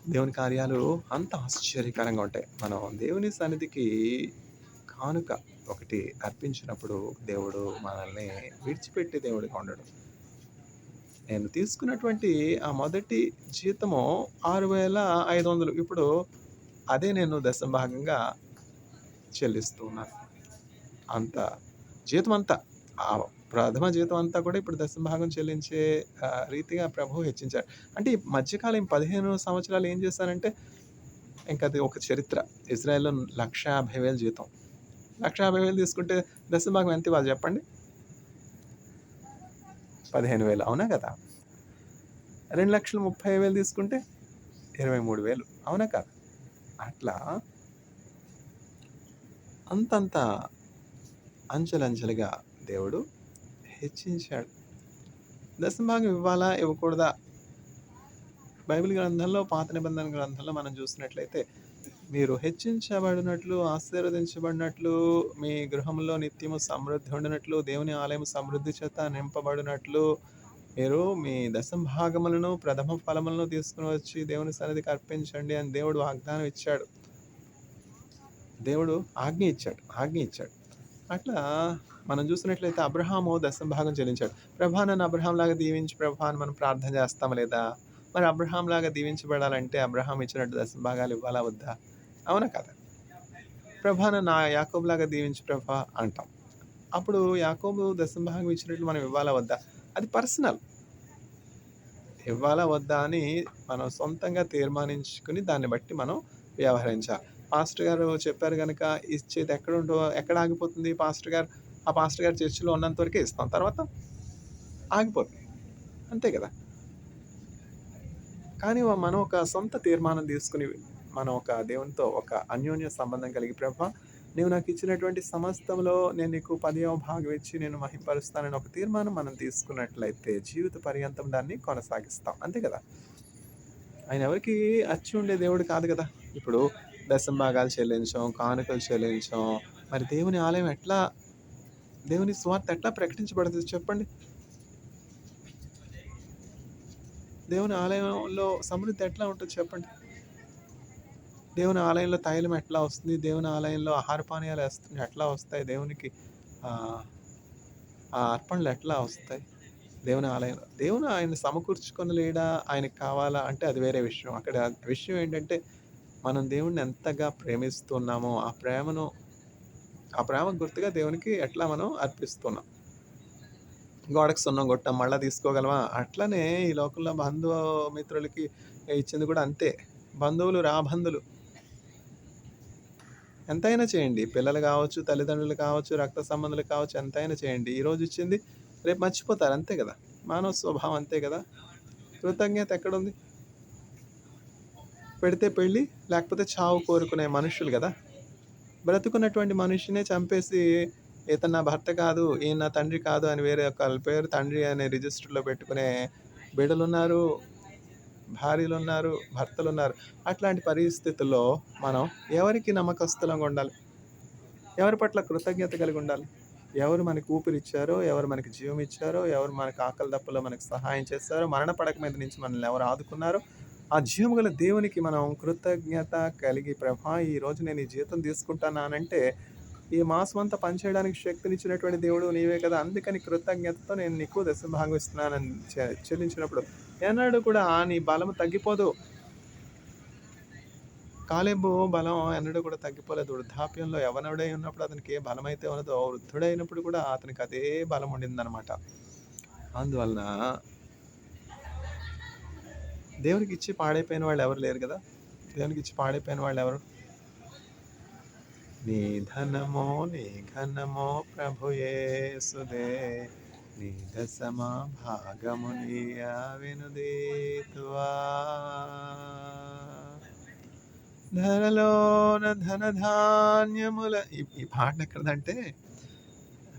దేవుని కార్యాలు అంత ఆశ్చర్యకరంగా ఉంటాయి. మనం దేవుని సన్నిధికి కానుక ఒకటి అర్పించినప్పుడు దేవుడు మనల్ని విడిచిపెట్టే దేవుడిగా ఉండడు. నేను తీసుకున్నటువంటి ఆ మొదటి జీతము 6,500. ఇప్పుడు అదే నేను దశమ భాగంగా చెల్లిస్తూ ఉన్నాను. అంత జీతం అంతా, ఆ ప్రథమ జీతం అంతా కూడా ఇప్పుడు దశమ భాగం చెల్లించే రీతిగా ప్రభువు హెచ్చించాడు. అంటే ఈ మధ్యకాలం 15 సంవత్సరాలు ఏం చేశానంటే, ఇంక అది ఒక చరిత్ర. ఇజ్రాయెల్‌లో 1,50,000 జీతం. 1,50,000 తీసుకుంటే దశమ భాగం ఎంత ఇవ్వాలి చెప్పండి? 15,000 అవునా కదా? 2,30,000 తీసుకుంటే 23,000 అవునా కాదా? అట్లా అంతంత అంచెలంచెలుగా దేవుడు హెచ్చించాడు. దశమ భాగం ఇవ్వాలా? ఇవ్వకూడదా? బైబిల్ గ్రంథంలో, పాత నిబంధన గ్రంథంలో మనం చూసినట్లయితే, మీరు హెచ్చించబడినట్లు, ఆశీర్వదించబడినట్లు, మీ గృహంలో నిత్యము సమృద్ధి ఉండినట్లు, దేవుని ఆలయం సమృద్ధి చేత నింపబడినట్లు, మీరు మీ దశమ భాగములను, ప్రథమ ఫలములను తీసుకుని వచ్చి దేవుని సన్నిధికి అర్పించండి అని దేవుడు వాగ్దానం ఇచ్చాడు. దేవుడు ఆజ్ఞ ఇచ్చాడు. అట్లా మనం చూసినట్లయితే అబ్రహాము దశమ భాగం చెల్లించాడు. ప్రభా నన్ను అబ్రహాంలాగా దీవించు ప్రభా అని మనం ప్రార్థన చేస్తామా లేదా? మరి అబ్రహాంలాగా దీవించబడాలంటే అబ్రహాం ఇచ్చినట్టు దశమ భాగాలు ఇవ్వాలా వద్దా? అవునా కదా? ప్రభా నన్ను యాకోబులాగా దీవించు ప్రభా అంటాం. అప్పుడు యాకోబు దశమ భాగం ఇచ్చినట్లు మనం ఇవ్వాలా వద్దా? అది పర్సనల్. ఇవ్వాలా వద్దా అని మనం సొంతంగా తీర్మానించుకుని దాన్ని బట్టి మనం వ్యవహరించాలి. పాస్టర్ గారు చెప్పారు గనక ఇచ్చేది ఎక్కడ ఆగిపోతుంది పాస్టర్ గారు? ఆ పాస్టర్ గారు చర్చిలో ఉన్నంత వరకే ఇస్తాం. తర్వాత ఆగిపోతుంది. అంతే కదా! కానీ మనం ఒక సొంత తీర్మానం తీసుకుని, మనం ఒక దేవునితో ఒక అన్యోన్య సంబంధం కలిగి, ప్రభా నీవు నాకు ఇచ్చినటువంటి సమస్తంలో నేను నీకు 10వ భాగం ఇచ్చి నేను మహింపరుస్తానని ఒక తీర్మానం మనం తీసుకున్నట్లయితే జీవిత పర్యంతం దాన్ని కొనసాగిస్తాం. అంతే కదా! ఆయన ఎవరికీ అచ్చి ఉండే దేవుడు కాదు కదా! ఇప్పుడు దశంభాగాలు చెల్లించం, కానుకలు చెల్లించం. మరి దేవుని ఆలయం ఎట్లా, దేవుని సువార్త ఎట్లా ప్రకటించబడుతుంది చెప్పండి? దేవుని ఆలయంలో సమృద్ధి ఎట్లా ఉంటుంది చెప్పండి? దేవుని ఆలయంలో తైలం ఎట్లా వస్తుంది? దేవుని ఆలయంలో ఆహార పానీయాలు ఎట్లా వస్తాయి? దేవునికి ఆహ్, ఆ అర్పణలు ఎట్లా వస్తాయి? దేవుని ఆలయంలో. దేవుడు ఆయన్ని సమకూర్చుకొని లేడా? ఆయనకి కావాలా? అంటే అది వేరే విషయం. అక్కడ విషయం ఏంటంటే, మనం దేవుడిని ఎంతగా ప్రేమిస్తున్నామో, ఆ ప్రేమకు గుర్తుగా దేవునికి ఎట్లా మనం అర్పిస్తున్నాం. గోడకు సున్నం కొట్టాం. మళ్ళా తీసుకోగలమా? అట్లనే ఈ లోకంలో బంధుమిత్రులకి ఇచ్చింది కూడా అంతే. బంధువులు రాబంధులు. ఎంతైనా చేయండి. పిల్లలు కావచ్చు, తల్లిదండ్రులు కావచ్చు, రక్త సంబంధులు కావచ్చు, ఎంతైనా చేయండి. ఈరోజు ఇచ్చింది రేపు మర్చిపోతారు. అంతే గదా! మానవ స్వభావం అంతే గదా! కృతజ్ఞత ఎక్కడుంది? పెడితే పెళ్లి, లేకపోతే చావు కోరుకునే మనుషులు గదా! బ్రతికున్నటువంటి మనిషినే చంపేసి, ఇతను నా భర్త కాదు, ఈయన నా తండ్రి కాదు అని వేరే ఒకళ్ళ పేరు తండ్రి అనే రిజిస్టర్‌లో పెట్టుకునే బిడ్డలున్నారు, భార్యలున్నారు, భర్తలున్నారు. అట్లాంటి పరిస్థితుల్లో మనం ఎవరికి నమ్మకస్తులంగా ఉండాలి? ఎవరి పట్ల కృతజ్ఞత కలిగి ఉండాలి? ఎవరు మనకు ఊపిరిచ్చారో, ఎవరు మనకు జీవం ఇచ్చారో, ఎవరు మనకు ఆకలి దప్పులో మనకు సహాయం చేశారో, మరణ పడక మీద నుంచి మనల్ని ఎవరు ఆదుకున్నారో, ఆ జీవము గల దేవునికి మనం కృతజ్ఞత కలిగి, ప్రభా ఈరోజు నేను ఈ జీతం తీసుకుంటున్నానంటే, ఈ మాసమంతా పనిచేయడానికి శక్తినిచ్చినటువంటి దేవుడు నీవే కదా! అందుకని కృతజ్ఞతతో నేను నీకు దశమభాగం ఇస్తున్నానని చెల్లించినప్పుడు, ఎన్నడూ కూడా నీ బలము తగ్గిపోదు. కాలేబు బలం ఎన్నడూ కూడా తగ్గిపోలేదు. వృద్ధాప్యంలో యవ్వనుడై ఉన్నప్పుడు అతనికి ఏ బలమైతే ఉన్నదో, వృద్ధుడైనప్పుడు కూడా అతనికి అదే బలం ఉండిందనమాట. అందువలన దేవునికిచ్చి పాడైపోయిన వాళ్ళు ఎవరు లేరు గదా! దేవునికిచ్చి పాడైపోయిన వాళ్ళెవరు? నీ ధనమో, నీ ఘనమో ప్రభు యేసుదే, నీ దశమ భాగము నీయెనుదీతువా. ధరలోన ధనధాన్యముల ఈ ఈ పాటెక్కడిదంటే,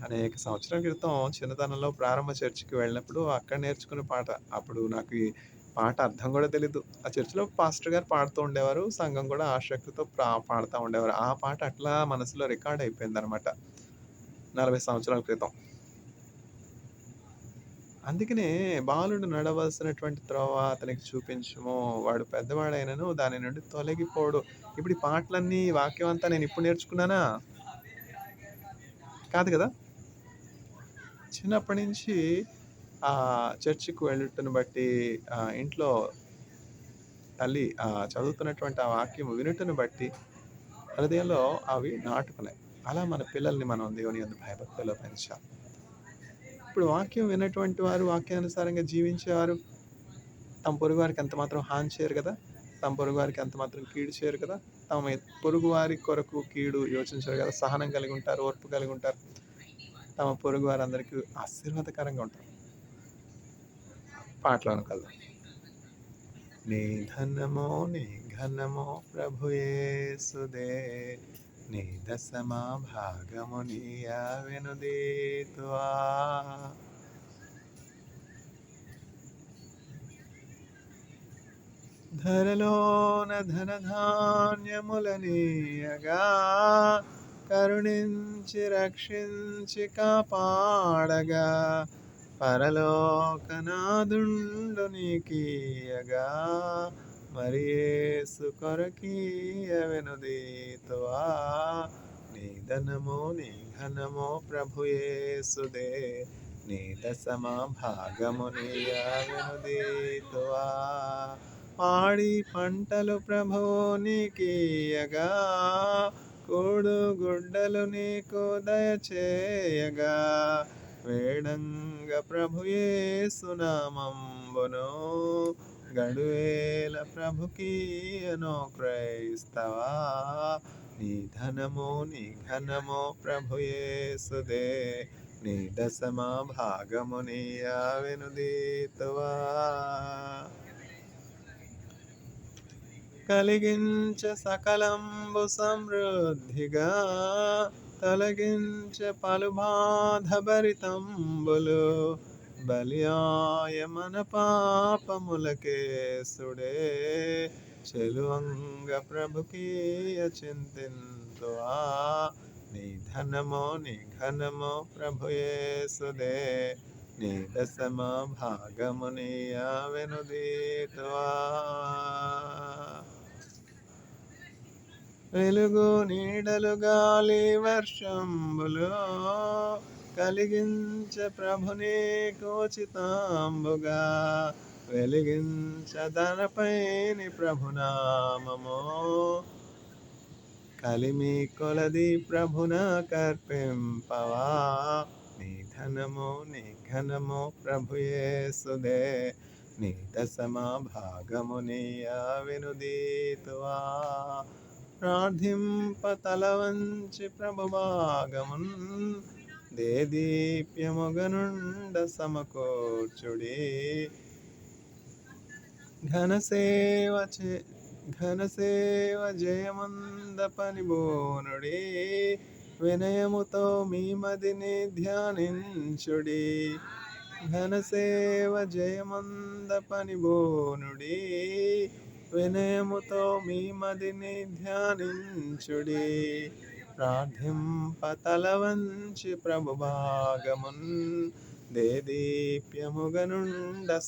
అనేక సంవత్సరాల క్రితం చిన్నతనంలో ప్రారంభ చర్చికి వెళ్ళినప్పుడు అక్కడ నేర్చుకున్న పాట. అప్పుడు నాకు ఈ పాట అర్థం గూడా తెలీదు. ఆ చర్చ్‌లో పాస్టర్ గారు పాడుతూ ఉండేవారు. సంఘం గూడా ఆసక్తితో పాడుతా ఉండేవారు. ఆ పాట అట్లా మనసులో రికార్డ్ అయిపోయిందనమాట. 40 సంవత్సరాల క్రితం. అందుకనే బాలుడు నడవలసినటువంటి త్రోవ అతనికి చూపించుము. వాడు పెద్దవాడైనను దాని నుండి తొలగిపోడు. ఇప్పుడు ఈ పాటలన్నీ, ఈ వాక్యం అంతా నేనిప్పుడు నేర్చుకున్నానా? కాదు గదా! చిన్నప్పటి నుంచి చర్చికి వెళ్ళుటను బట్టి, ఇంట్లో తల్లి చదువుతున్నటువంటి ఆ వాక్యం వినుటను బట్టి హృదయంలో అవి నాటుకున్నాయి. అలా మన పిల్లల్ని మనం దేవుని యందు భయభక్తుల్లో పెంచాలి. ఇప్పుడు వాక్యం విన్నటువంటి వారు, వాక్యానుసారంగా జీవించేవారు తమ పొరుగువారికి ఎంత మాత్రం హాని చేయరు గదా! తమ పొరుగువారికి ఎంత మాత్రం కీడు చేయరు కదా! తమ పొరుగువారి కొరకు కీడు యోచించరు గదా! సహనం కలిగి ఉంటారు, ఓర్పు కలిగి ఉంటారు. తమ పొరుగు వారందరికీ ఆశీర్వాదకరంగా ఉంటారు. పాటలోనికి వెళ్దాం. నీ ధనమో, నీ ఘనమో ప్రభు యేసుదే, నీ దశమ భాగము నీయెనుదీతువా. ధరలోన ధనధాన్యములనీయగా, కరుణించి రక్షించి కాపాడగా, పరలోకనాథుండు నీకీయగా, మరి యేసు కొరకీయవెనుదీతువా. నీ ధనము, నీ ఘనము ప్రభు యేసుదే, నీ దశమ భాగము నీయెనుదీతువా. పాడి పంటలు ప్రభువు నీకీయగా, కూడు గుడ్డలు నీకు దయచేయగా, వేడంగ ప్రభు యేసు నామంబును, గడువేల ప్రభుకీయను క్రైస్తవా. నీ ధనము, నీ ఘనము ప్రభు యేసుదే, నీ దశమ భాగము నీయెనుదీతువా. కలిగించ సకలంబు సమృద్ధిగా, తొలగించ పలు బాధ భరితంబులు, బలియాయ మన పాపములకేసుడే, చెలువంగ ప్రభుకీయ చింతింతువా. నీ ధనమో నీ ఘనమో ప్రభుయేసుదే, నీ దశమ భాగము నీయా వెనుదీతువా. వెలుగు నీడలు గాలి వర్షంబులు కలిగించ ప్రభుని కోచితాంబుగా, వెలిగించదనపైని ప్రభునామము కలిమి కొలది ప్రభున కర్పింపవా. నీ ధనము నీ ఘనము ప్రభుయేసుదే, నీ దశమ భాగము నీయా వినుదీతువా. ప్రార్థింప తల వంచి ప్రభు భాగమున్, దేదీప్యముగనుండ సమకూర్చుడి. ఘనసేవ జయమంద పనిబోనుడి, వినయముతో మీ మదిని ధ్యానించుడి. ఘనసేవ జయమంద పనిబోనుడి, వినయముతో మీ మదిని ధ్యానించుడి. ప్రార్థింప తల వంచి ప్రభు భాగమున్, దేదీప్యముగనుండ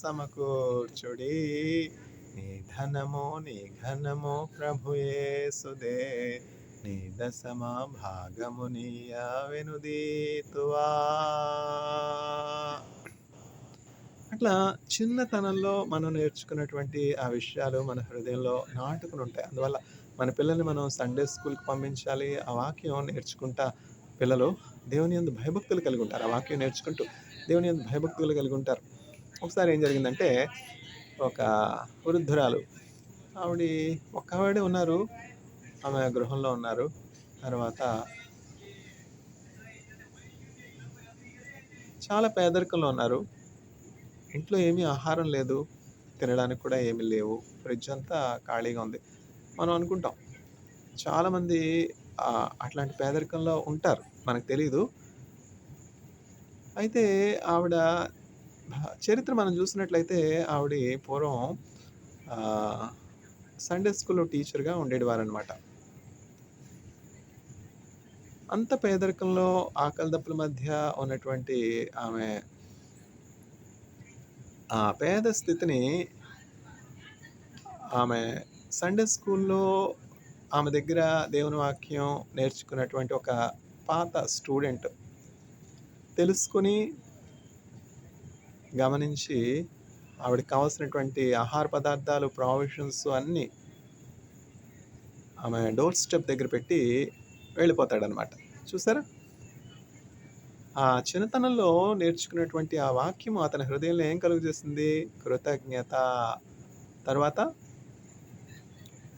సమకూర్చుడి. నీ ధనమో నీ ఘనమో ప్రభుయేసుదే, నీ దశమ భాగము నీయా వెనుదీతువా. అట్లా చిన్నతనంలో మనం నేర్చుకున్నటువంటి ఆ విషయాలు మన హృదయంలో నాటుకుని ఉంటాయి. అందువల్ల మన పిల్లల్ని మనం సండే స్కూల్కి పంపించాలి. ఆ వాక్యం నేర్చుకుంటా పిల్లలు దేవుని యందు భయభక్తులు కలిగి ఉంటారు. ఆ వాక్యం నేర్చుకుంటూ దేవుని యందు భయభక్తులు కలిగి ఉంటారు. ఒకసారి ఏం జరిగిందంటే, ఒక వృద్ధురాలు ఒక్క ఆవిడే ఉన్నారు. ఆమె గృహంలో ఉన్నారు. తర్వాత చాలా పేదరికంలో ఉన్నారు. ఇంట్లో ఏమీ ఆహారం లేదు, తినడానికి కూడా ఏమీ లేవు. ఫ్రిడ్జ్ అంతా ఖాళీగా ఉంది. మనం అనుకుంటాం చాలామంది అట్లాంటి పేదరికంలో ఉంటారు, మనకు తెలీదు. అయితే ఆవిడ చరిత్ర మనం చూసినట్లయితే ఆవిడ పూర్వం సండే స్కూల్లో టీచర్గా ఉండేవారనమాట. అంత పేదరికంలో ఆకలి దప్పుల మధ్య ఉన్నటువంటి ఆమె ఆ పేద స్థితిని ఆమె సండే స్కూల్లో ఆమె దగ్గర దేవుని వాక్యం నేర్చుకున్నటువంటి ఒక పాత స్టూడెంట్ తెలుసుకుని గమనించి ఆవిడకి కావాల్సినటువంటి ఆహార పదార్థాలు ప్రావిషన్స్ అన్నీ ఆమె డోర్ స్టెప్ దగ్గర పెట్టి వెళ్ళిపోతాడనమాట. చూసారా, ఆ చిన్నతనంలో నేర్చుకున్నటువంటి ఆ వాక్యం అతని హృదయంలో ఏం కలుగజేసింది? కృతజ్ఞత, తర్వాత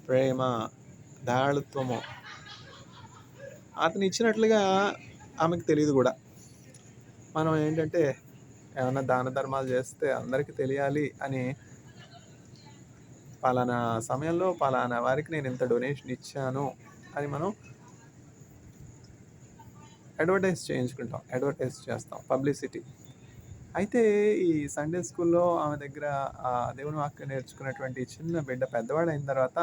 ప్రేమ, దయాళుత్వము. అతను ఇచ్చినట్లుగా ఆమెకు తెలియదు కూడా. మనం ఏంటంటే ఏమన్నా దాన ధర్మాలు చేస్తే అందరికీ తెలియాలి అని పలానా సమయంలో పలానా వారికి నేను ఇంత డొనేషన్ ఇచ్చాను అని మనం అడ్వర్టైజ్ చేస్తాం, పబ్లిసిటీ. అయితే ఈ సండే స్కూల్లో ఆమె దగ్గర దేవుని వాక్యం నేర్చుకున్నటువంటి చిన్న బిడ్డ పెద్దవాడు అయిన తర్వాత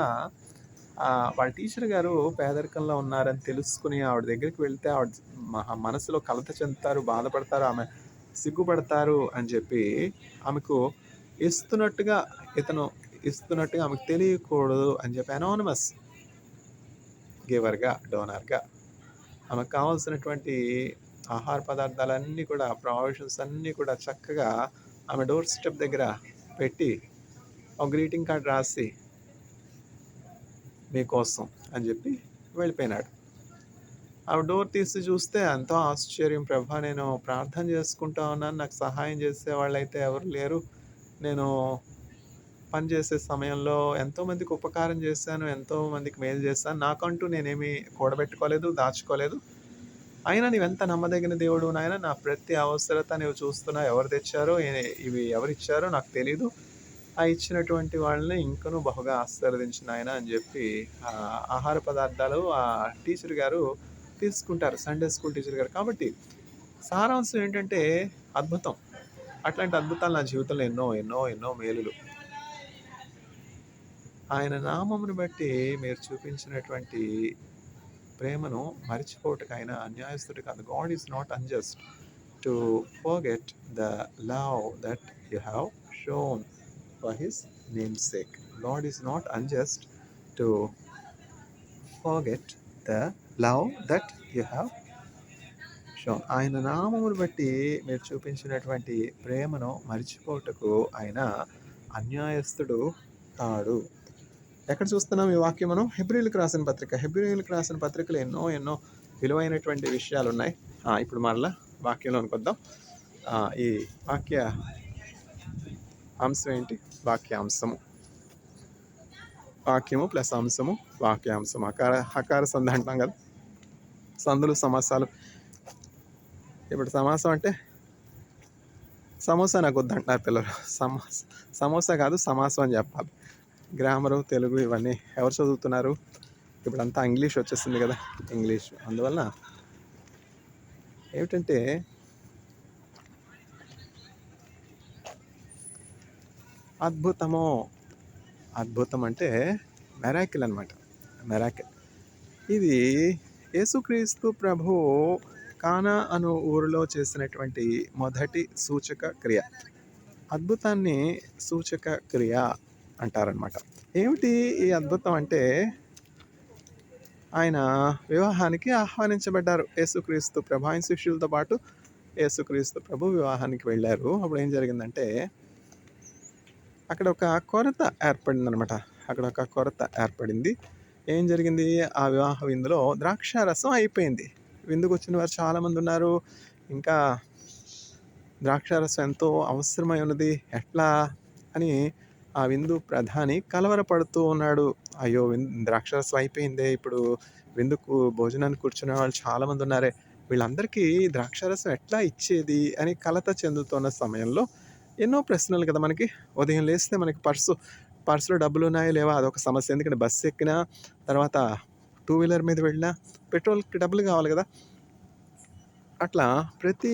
వాళ్ళ టీచర్ గారు పేదరికంలో ఉన్నారని తెలుసుకుని ఆవిడ దగ్గరికి వెళ్తే ఆవిడ మనసులో కలత చెందుతారు, బాధపడతారు, ఆమె సిగ్గుపడతారు అని చెప్పి ఆమెకు ఇస్తున్నట్టుగా ఆమెకు తెలియకూడదు అని చెప్పి అనోనమస్ గివర్గా, డోనర్గా ఆమెకు కావాల్సినటువంటి ఆహార పదార్థాలన్నీ కూడా, ప్రావిషన్స్ అన్నీ కూడా చక్కగా ఆమె డోర్ స్టెప్ దగ్గర పెట్టి ఒక గ్రీటింగ్ కార్డ్ రాసి మీకోసం అని చెప్పి వెళ్ళిపోయినాడు. ఆవిడ డోర్ తీసి చూస్తే ఎంతో ఆశ్చర్యం. ప్రభా, నేను ప్రార్థన చేసుకుంటా ఉన్నాను, నాకు సహాయం చేసేవాళ్ళు అయితే ఎవరు లేరు. నేను పనిచేసే సమయంలో ఎంతోమందికి ఉపకారం చేశాను, ఎంతోమందికి మేలు చేశాను, నాకంటూ నేనేమి కూడబెట్టుకోలేదు, దాచుకోలేదు. అయినా నీవెంత నమ్మదగిన దేవుడు నాయన, నా ప్రతి అవసరత నీవు చూస్తున్నావు. ఎవరు తెచ్చారో, ఇవి ఎవరిచ్చారో నాకు తెలీదు. ఆ ఇచ్చినటువంటి వాళ్ళని ఇంకనూ బహుగా ఆశీర్వదించిన ఆయన అని చెప్పి ఆహార పదార్థాలు ఆ టీచర్ గారు తీసుకుంటారు, సండే స్కూల్ టీచర్ గారు. కాబట్టి సారాంశం ఏంటంటే అద్భుతం. అట్లాంటి అద్భుతాలు నా జీవితంలో ఎన్నో ఎన్నో ఎన్నో మేలులు. ఆయన నామమును బట్టి మీరు చూపించినటువంటి ప్రేమను మరిచిపోవటకు ఆయన అన్యాయస్తుడు కాదు. God is not unjust to forget the love that you have shown for his names sake. God is not unjust to forget the love that you have shown. ఆయన నామమును బట్టి మీరు చూపించినటువంటి ప్రేమను మరిచిపోవటకు ఆయన అన్యాయస్తుడు కాడు. ఎక్కడ చూస్తున్నాం ఈ వాక్యం మనం? హెబ్రీయులకు రాసిన పత్రిక. హెబ్రీయులకు రాసిన పత్రికలో ఎన్నో విలువైనటువంటి విషయాలు ఉన్నాయి. ఇప్పుడు మరలా వాక్యంలోనికి వద్దాం. ఈ వాక్య అంశం ఏంటి? వాక్యాంశము. వాక్యము ప్లస్ అంశము, వాక్యాంశం. హకార సంధి అంటాం కదా, సందులు సమాసాలు. ఇప్పుడు సమాసం అంటే సమోసా నాకు వద్దంటున్నారు పిల్లలు. సమోసా కాదు, సమాసం అని చెప్పాలి. గ్రామరు, తెలుగు ఇవన్నీ ఎవరు చదువుతున్నారు? ఇప్పుడంతా ఇంగ్లీష్ వచ్చేసింది కదా, ఇంగ్లీష్. అందువల్ల ఏమిటంటే అద్భుతం అంటే మెరాకిల్ అనమాట. మెరాకిల్. ఇది యేసుక్రీస్తు ప్రభు కానా అను ఊరిలో చేసినటువంటి మొదటి సూచక క్రియ. అద్భుతాన్ని సూచక క్రియ అంటారనమాట. ఏమిటి ఈ అద్భుతం అంటే, ఆయన వివాహానికి ఆహ్వానించబడ్డారు. యేసుక్రీస్తు ప్రభు ఆయన శిష్యులతో పాటు యేసుక్రీస్తు ప్రభు వివాహానికి వెళ్ళారు. అప్పుడు ఏం జరిగిందంటే, అక్కడ ఒక కొరత ఏర్పడింది. ఏం జరిగింది? ఆ వివాహ విందులో ద్రాక్షారసం అయిపోయింది. విందుకు వచ్చిన వారు చాలామంది ఉన్నారు. ఇంకా ద్రాక్షారసం ఎంతో అవసరమై ఉన్నది. ఎట్లా అని ఆ విందు ప్రధాని కలవరపడుతూ ఉన్నాడు. అయ్యో, ద్రాక్షారసం అయిపోయిందే, ఇప్పుడు విందుకు భోజనానికి కూర్చునే వాళ్ళు చాలామంది ఉన్నారే, వీళ్ళందరికీ ద్రాక్షారసం ఎట్లా ఇచ్చేది అని కలత చెందుతున్న సమయంలో ఎన్నో ప్రశ్నలు కదా మనకి. ఉదయం లేస్తే మనకి పర్సులో డబ్బులు ఉన్నాయా లేవా అదొక సమస్య. ఎందుకంటే బస్సు ఎక్కినా, తర్వాత 2 వీలర్ మీద వెళ్ళినా పెట్రోల్కి డబ్బులు కావాలి కదా. అట్లా ప్రతి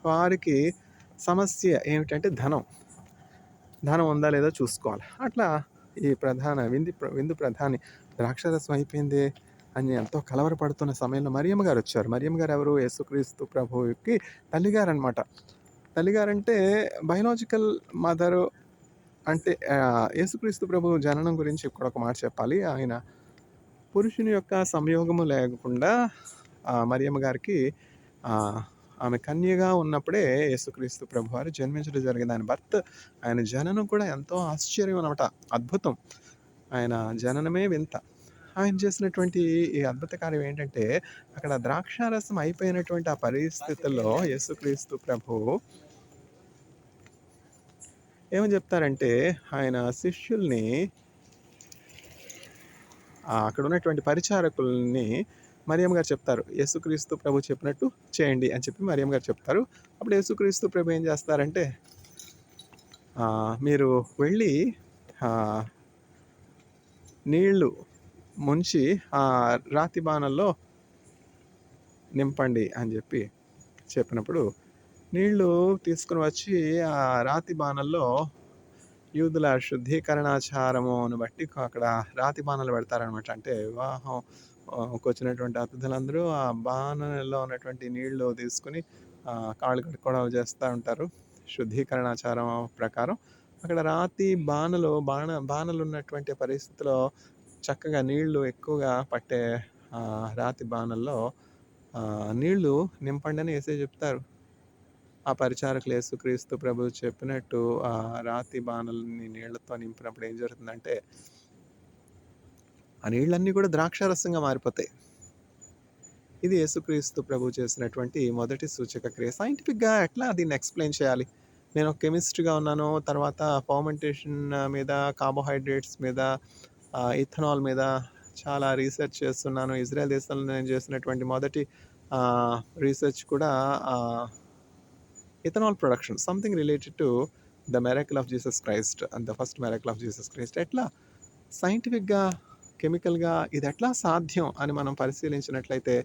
వారికి సమస్య ఏమిటంటే ధనం ఉందా లేదా చూసుకోవాలి. అట్లా ఈ విందు ప్రధాని ద్రాక్షారసం అయిపోయింది అని ఎంతో కలవరపడుతున్న సమయంలో మరియమ్మ గారు వచ్చారు. మరియమ్మ గారు ఎవరు? యేసుక్రీస్తు ప్రభువుకి తల్లిగారు అనమాట. తల్లిగారంటే బయలాజికల్ మదరు. అంటే యేసుక్రీస్తు ప్రభు జననం గురించి ఇక్కడ ఒక మాట చెప్పాలి. ఆయన పురుషుని యొక్క సంయోగము లేకుండా మరియమ్మ గారికి ఆమె కన్యగా ఉన్నప్పుడే యేసుక్రీస్తు ప్రభు వారు జన్మించడం జరిగింది. ఆయన జననం కూడా ఎంతో ఆశ్చర్యం అనమాట, అద్భుతం. ఆయన జననమే వింత. ఆయన చేసినటువంటి ఈ అద్భుత కార్యం ఏంటంటే, అక్కడ ద్రాక్షారసం అయిపోయినటువంటి ఆ పరిస్థితుల్లో యేసుక్రీస్తు ప్రభు ఏమని చెప్తారంటే, ఆయన శిష్యుల్ని, అక్కడ ఉన్నటువంటి పరిచారకుల్ని మరియమ్మ గారు చెప్తారు, యేసుక్రీస్తు ప్రభు చెప్పినట్టు చేయండి అని చెప్పి మరియమ్మ గారు చెప్తారు. అప్పుడు యేసుక్రీస్తు ప్రభు ఏం చేస్తారంటే, మీరు వెళ్ళి నీళ్లు ముంచి ఆ రాతి బాణల్లో నింపండి అని చెప్పినప్పుడు నీళ్లు తీసుకుని వచ్చి ఆ రాతి బాణల్లో యూదుల శుద్ధీకరణాచారమును బట్టి అక్కడ రాతి బాణలు పెడతారనమాట. అంటే వివాహంకి వచ్చినటువంటి అతిథులందరూ ఆ బాణలో ఉన్నటువంటి నీళ్లు తీసుకుని కాళ్ళు కడుక్కోవడం చేస్తూ ఉంటారు. శుద్ధీకరణాచారం ప్రకారం అక్కడ రాతి బాణలు ఉన్నటువంటి పరిస్థితిలో చక్కగా నీళ్లు ఎక్కువగా పట్టే రాతి బాణల్లో నీళ్లు నింపండి అని యేసయ్య చెప్తారు. ఆ పరిచారకులు యేసుక్రీస్తు ప్రభు చెప్పినట్టు ఆ రాతి బాణల్ని నీళ్లతో నింపినప్పుడు ఏం జరుగుతుందంటే, ఆ నీళ్ళన్నీ కూడా ద్రాక్షారసంగా మారిపోతాయి. ఇది యేసుక్రీస్తు ప్రభు చేసినటువంటి మొదటి సూచక క్రియ. సైంటిఫిక్గా ఎట్లా దీన్ని ఎక్స్ప్లెయిన్ చేయాలి? నేను ఒక కెమిస్ట్గా ఉన్నాను, తర్వాత ఫర్మెంటేషన్ మీద, కార్బోహైడ్రేట్స్ మీద, ఇథనాల్ మీద చాలా రీసెర్చ్ చేస్తున్నాను. ఇజ్రాయెల్ దేశంలో నేను చేసినటువంటి మొదటి రీసెర్చ్ కూడా ethanol production, something related to the miracle of Jesus Christ and the first miracle of Jesus Christ. ఎట్లా సైంటిఫిక్గా, కెమికల్గా ఇది ఎట్లా సాధ్యం అని మనం పరిశీలించినట్లయితే,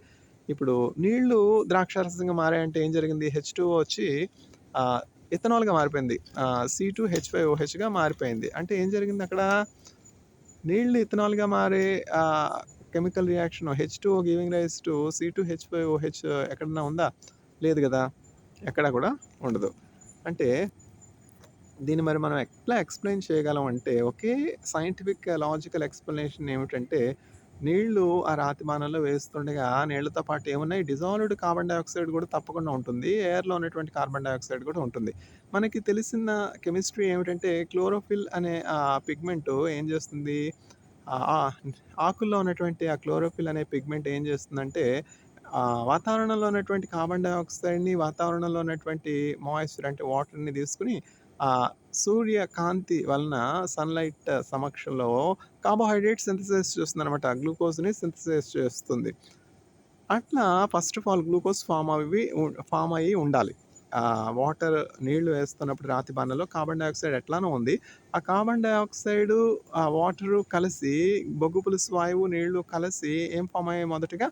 ఇప్పుడు నీళ్లు ద్రాక్షారసంగా మారాయంటే ఏం జరిగింది? H2O వచ్చి ఇథనాల్గా మారిపోయింది, C2H5OHగా మారిపోయింది. అంటే ఏం జరిగింది అక్కడ? నీళ్ళు ఇథనాల్‌గా మారే chemical reaction H2O giving rise to C2H5OH ఎక్కడన్నా ఉందా? లేదు గదా! ఎక్కడ కూడా ఉండదు. అంటే దీన్ని మరి మనం ఎట్లా ఎక్స్‌ప్లెయిన్ చేయగలం అంటే, ఒకే సైంటిఫిక్ లాజికల్ ఎక్స్‌ప్లనేషన్ ఏమిటంటే, నీళ్ళు ఆ రాతి బాణలో వేస్తుండగా నీళ్ళతో పాటు ఏమున్నాయి డిజాల్వ్డ్ కార్బన్ డయాక్సైడ్ కూడా తప్పకుండా ఉంటుంది. ఎయిర్‌లో ఉన్నటువంటి కార్బన్ డయాక్సైడ్ కూడా ఉంటుంది. మనకి తెలిసిన కెమిస్ట్రీ ఏమిటంటే, క్లోరోఫిల్ అనే పిగ్మెంట్ ఏం చేస్తుంది, ఆకుల్లో ఉన్నటువంటి ఆ క్లోరోఫిల్ అనే పిగ్మెంట్ ఏం చేస్తుందంటే, వాతావరణంలో ఉన్నటువంటి కార్బన్ డయాక్సైడ్‌ని, వాతావరణంలో ఉన్నటువంటి మాయిశ్చర్ అంటే వాటర్‌ని తీసుకొని సూర్యకాంతి వలన సన్‌లైట్ సమక్షంలో కార్బోహైడ్రేట్ సింథసైజ్ చేస్తుందనమాట. గ్లూకోజ్‌ని సింథసైజ్ చేస్తుంది. అట్లా first of all glucose form అయ్యి ఉండాలి. వాటర్ నీళ్లు వేస్తున్నప్పుడు రాతి బాణలో కార్బన్ డయాక్సైడ్ ఎట్లానో ఉంది. ఆ కార్బన్ డయాక్సైడు, వాటరు కలిసి బొగ్గు పులుసు వాయువు, నీళ్లు కలిసి ఏం ఫార్మ్ అయ్యాయి మొదటగా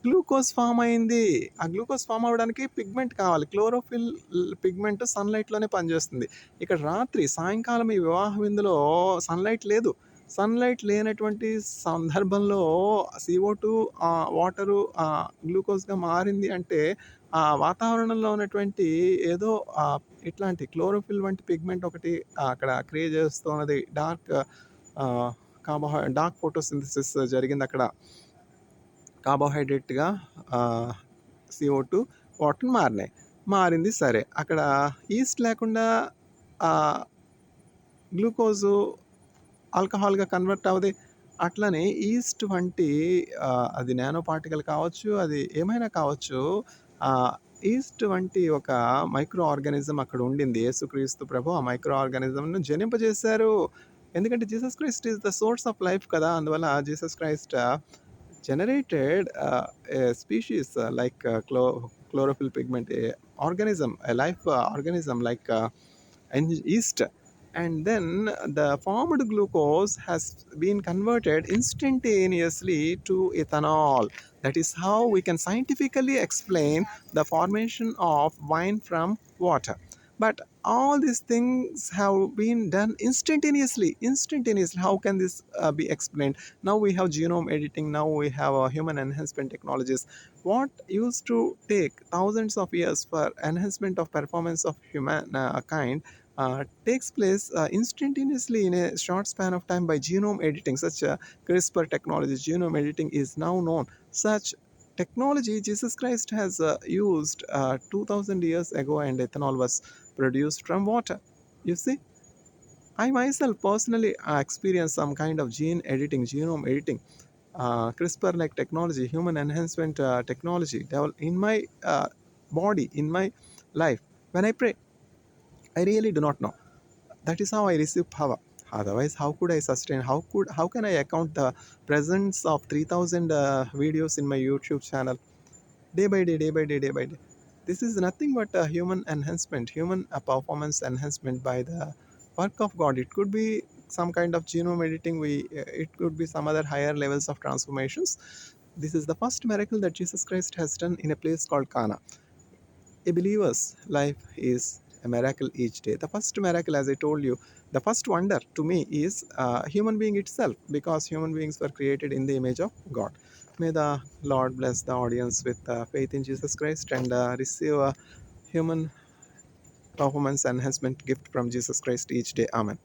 గ్లూకోజ్ ఫార్మ్ అయింది. ఆ గ్లూకోజ్ ఫార్మ్ అవ్వడానికి పిగ్మెంట్ కావాలి. క్లోరోఫిల్ పిగ్మెంట్ సన్‌లైట్‌లోనే పనిచేస్తుంది. ఇక్కడ రాత్రి సాయంకాలం ఈ వివాహ విందులో సన్‌లైట్ లేదు. సన్‌లైట్ లేనటువంటి సందర్భంలో CO2 వాటరు గ్లూకోజ్‌గా మారింది అంటే, వాతావరణంలో ఉన్నటువంటి ఏదో ఇట్లాంటి క్లోరోఫిల్ వంటి పిగ్మెంట్ ఒకటి అక్కడ క్రియేట్ చేస్తున్నది. ఆహ్, డార్క్ ఫోటోసింథసిస్ జరిగిందక్కడ. కార్బోహైడ్రేట్‌గా CO2 వాటర్ మారినాయి. మారింది సరే. అక్కడ ఈస్ట్ లేకుండా ఆహ్, గ్లూకోజు ఆల్కహాల్‌గా కన్వర్ట్ అవ్వదే. అట్లనే ఈస్ట్ వంటి అది నానో పార్టికల్ కావచ్చు, అది ఏమైనా కావచ్చు. ఆహ్, ఈస్ట్ వంటి ఒక మైక్రో ఆర్గానిజం అక్కడ ఉండింది. యేసుక్రీస్తు ప్రభు ఆ మైక్రో ఆర్గానిజంను జనింపజేశారు. ఎందుకంటే Jesus Christ is the source of life కదా! అందువల్ల Jesus Christ generated a species like chlorophyll pigment, a organism, a life organism like yeast, and then the formed glucose has been converted instantaneously to ethanol. That is how we can scientifically explain the formation of wine from water. But all these things have been done instantaneously. How can this be explained? Now we have genome editing, now we have human enhancement technologies. What used to take thousands of years for enhancement of performance of humankind takes place instantaneously in a short span of time by genome editing. Such CRISPR technology, genome editing is now known. Such technology Jesus Christ has used 2000 years ago, and ethanol was produced from water. You see, I myself personally experienced some kind of genome editing, CRISPR like technology, human enhancement technology developed in my body, in my life. When I pray, I really do not know. That is how I receive power. Otherwise, how could I sustain? How can I account the presence of 3,000 videos in my YouTube channel day by day, day by day, day by day? This is nothing but a human enhancement, human performance enhancement by the work of God. It could be some kind of genome editing. It could be some other higher levels of transformations. This is the first miracle that Jesus Christ has done in a place called Cana. A believer's life is a miracle each day. The first miracle, as I told you, the first wonder to me is human being itself, because human beings were created in the image of God. May the Lord bless the audience with faith in Jesus Christ and receive a human performance enhancement gift from Jesus Christ each day. Amen.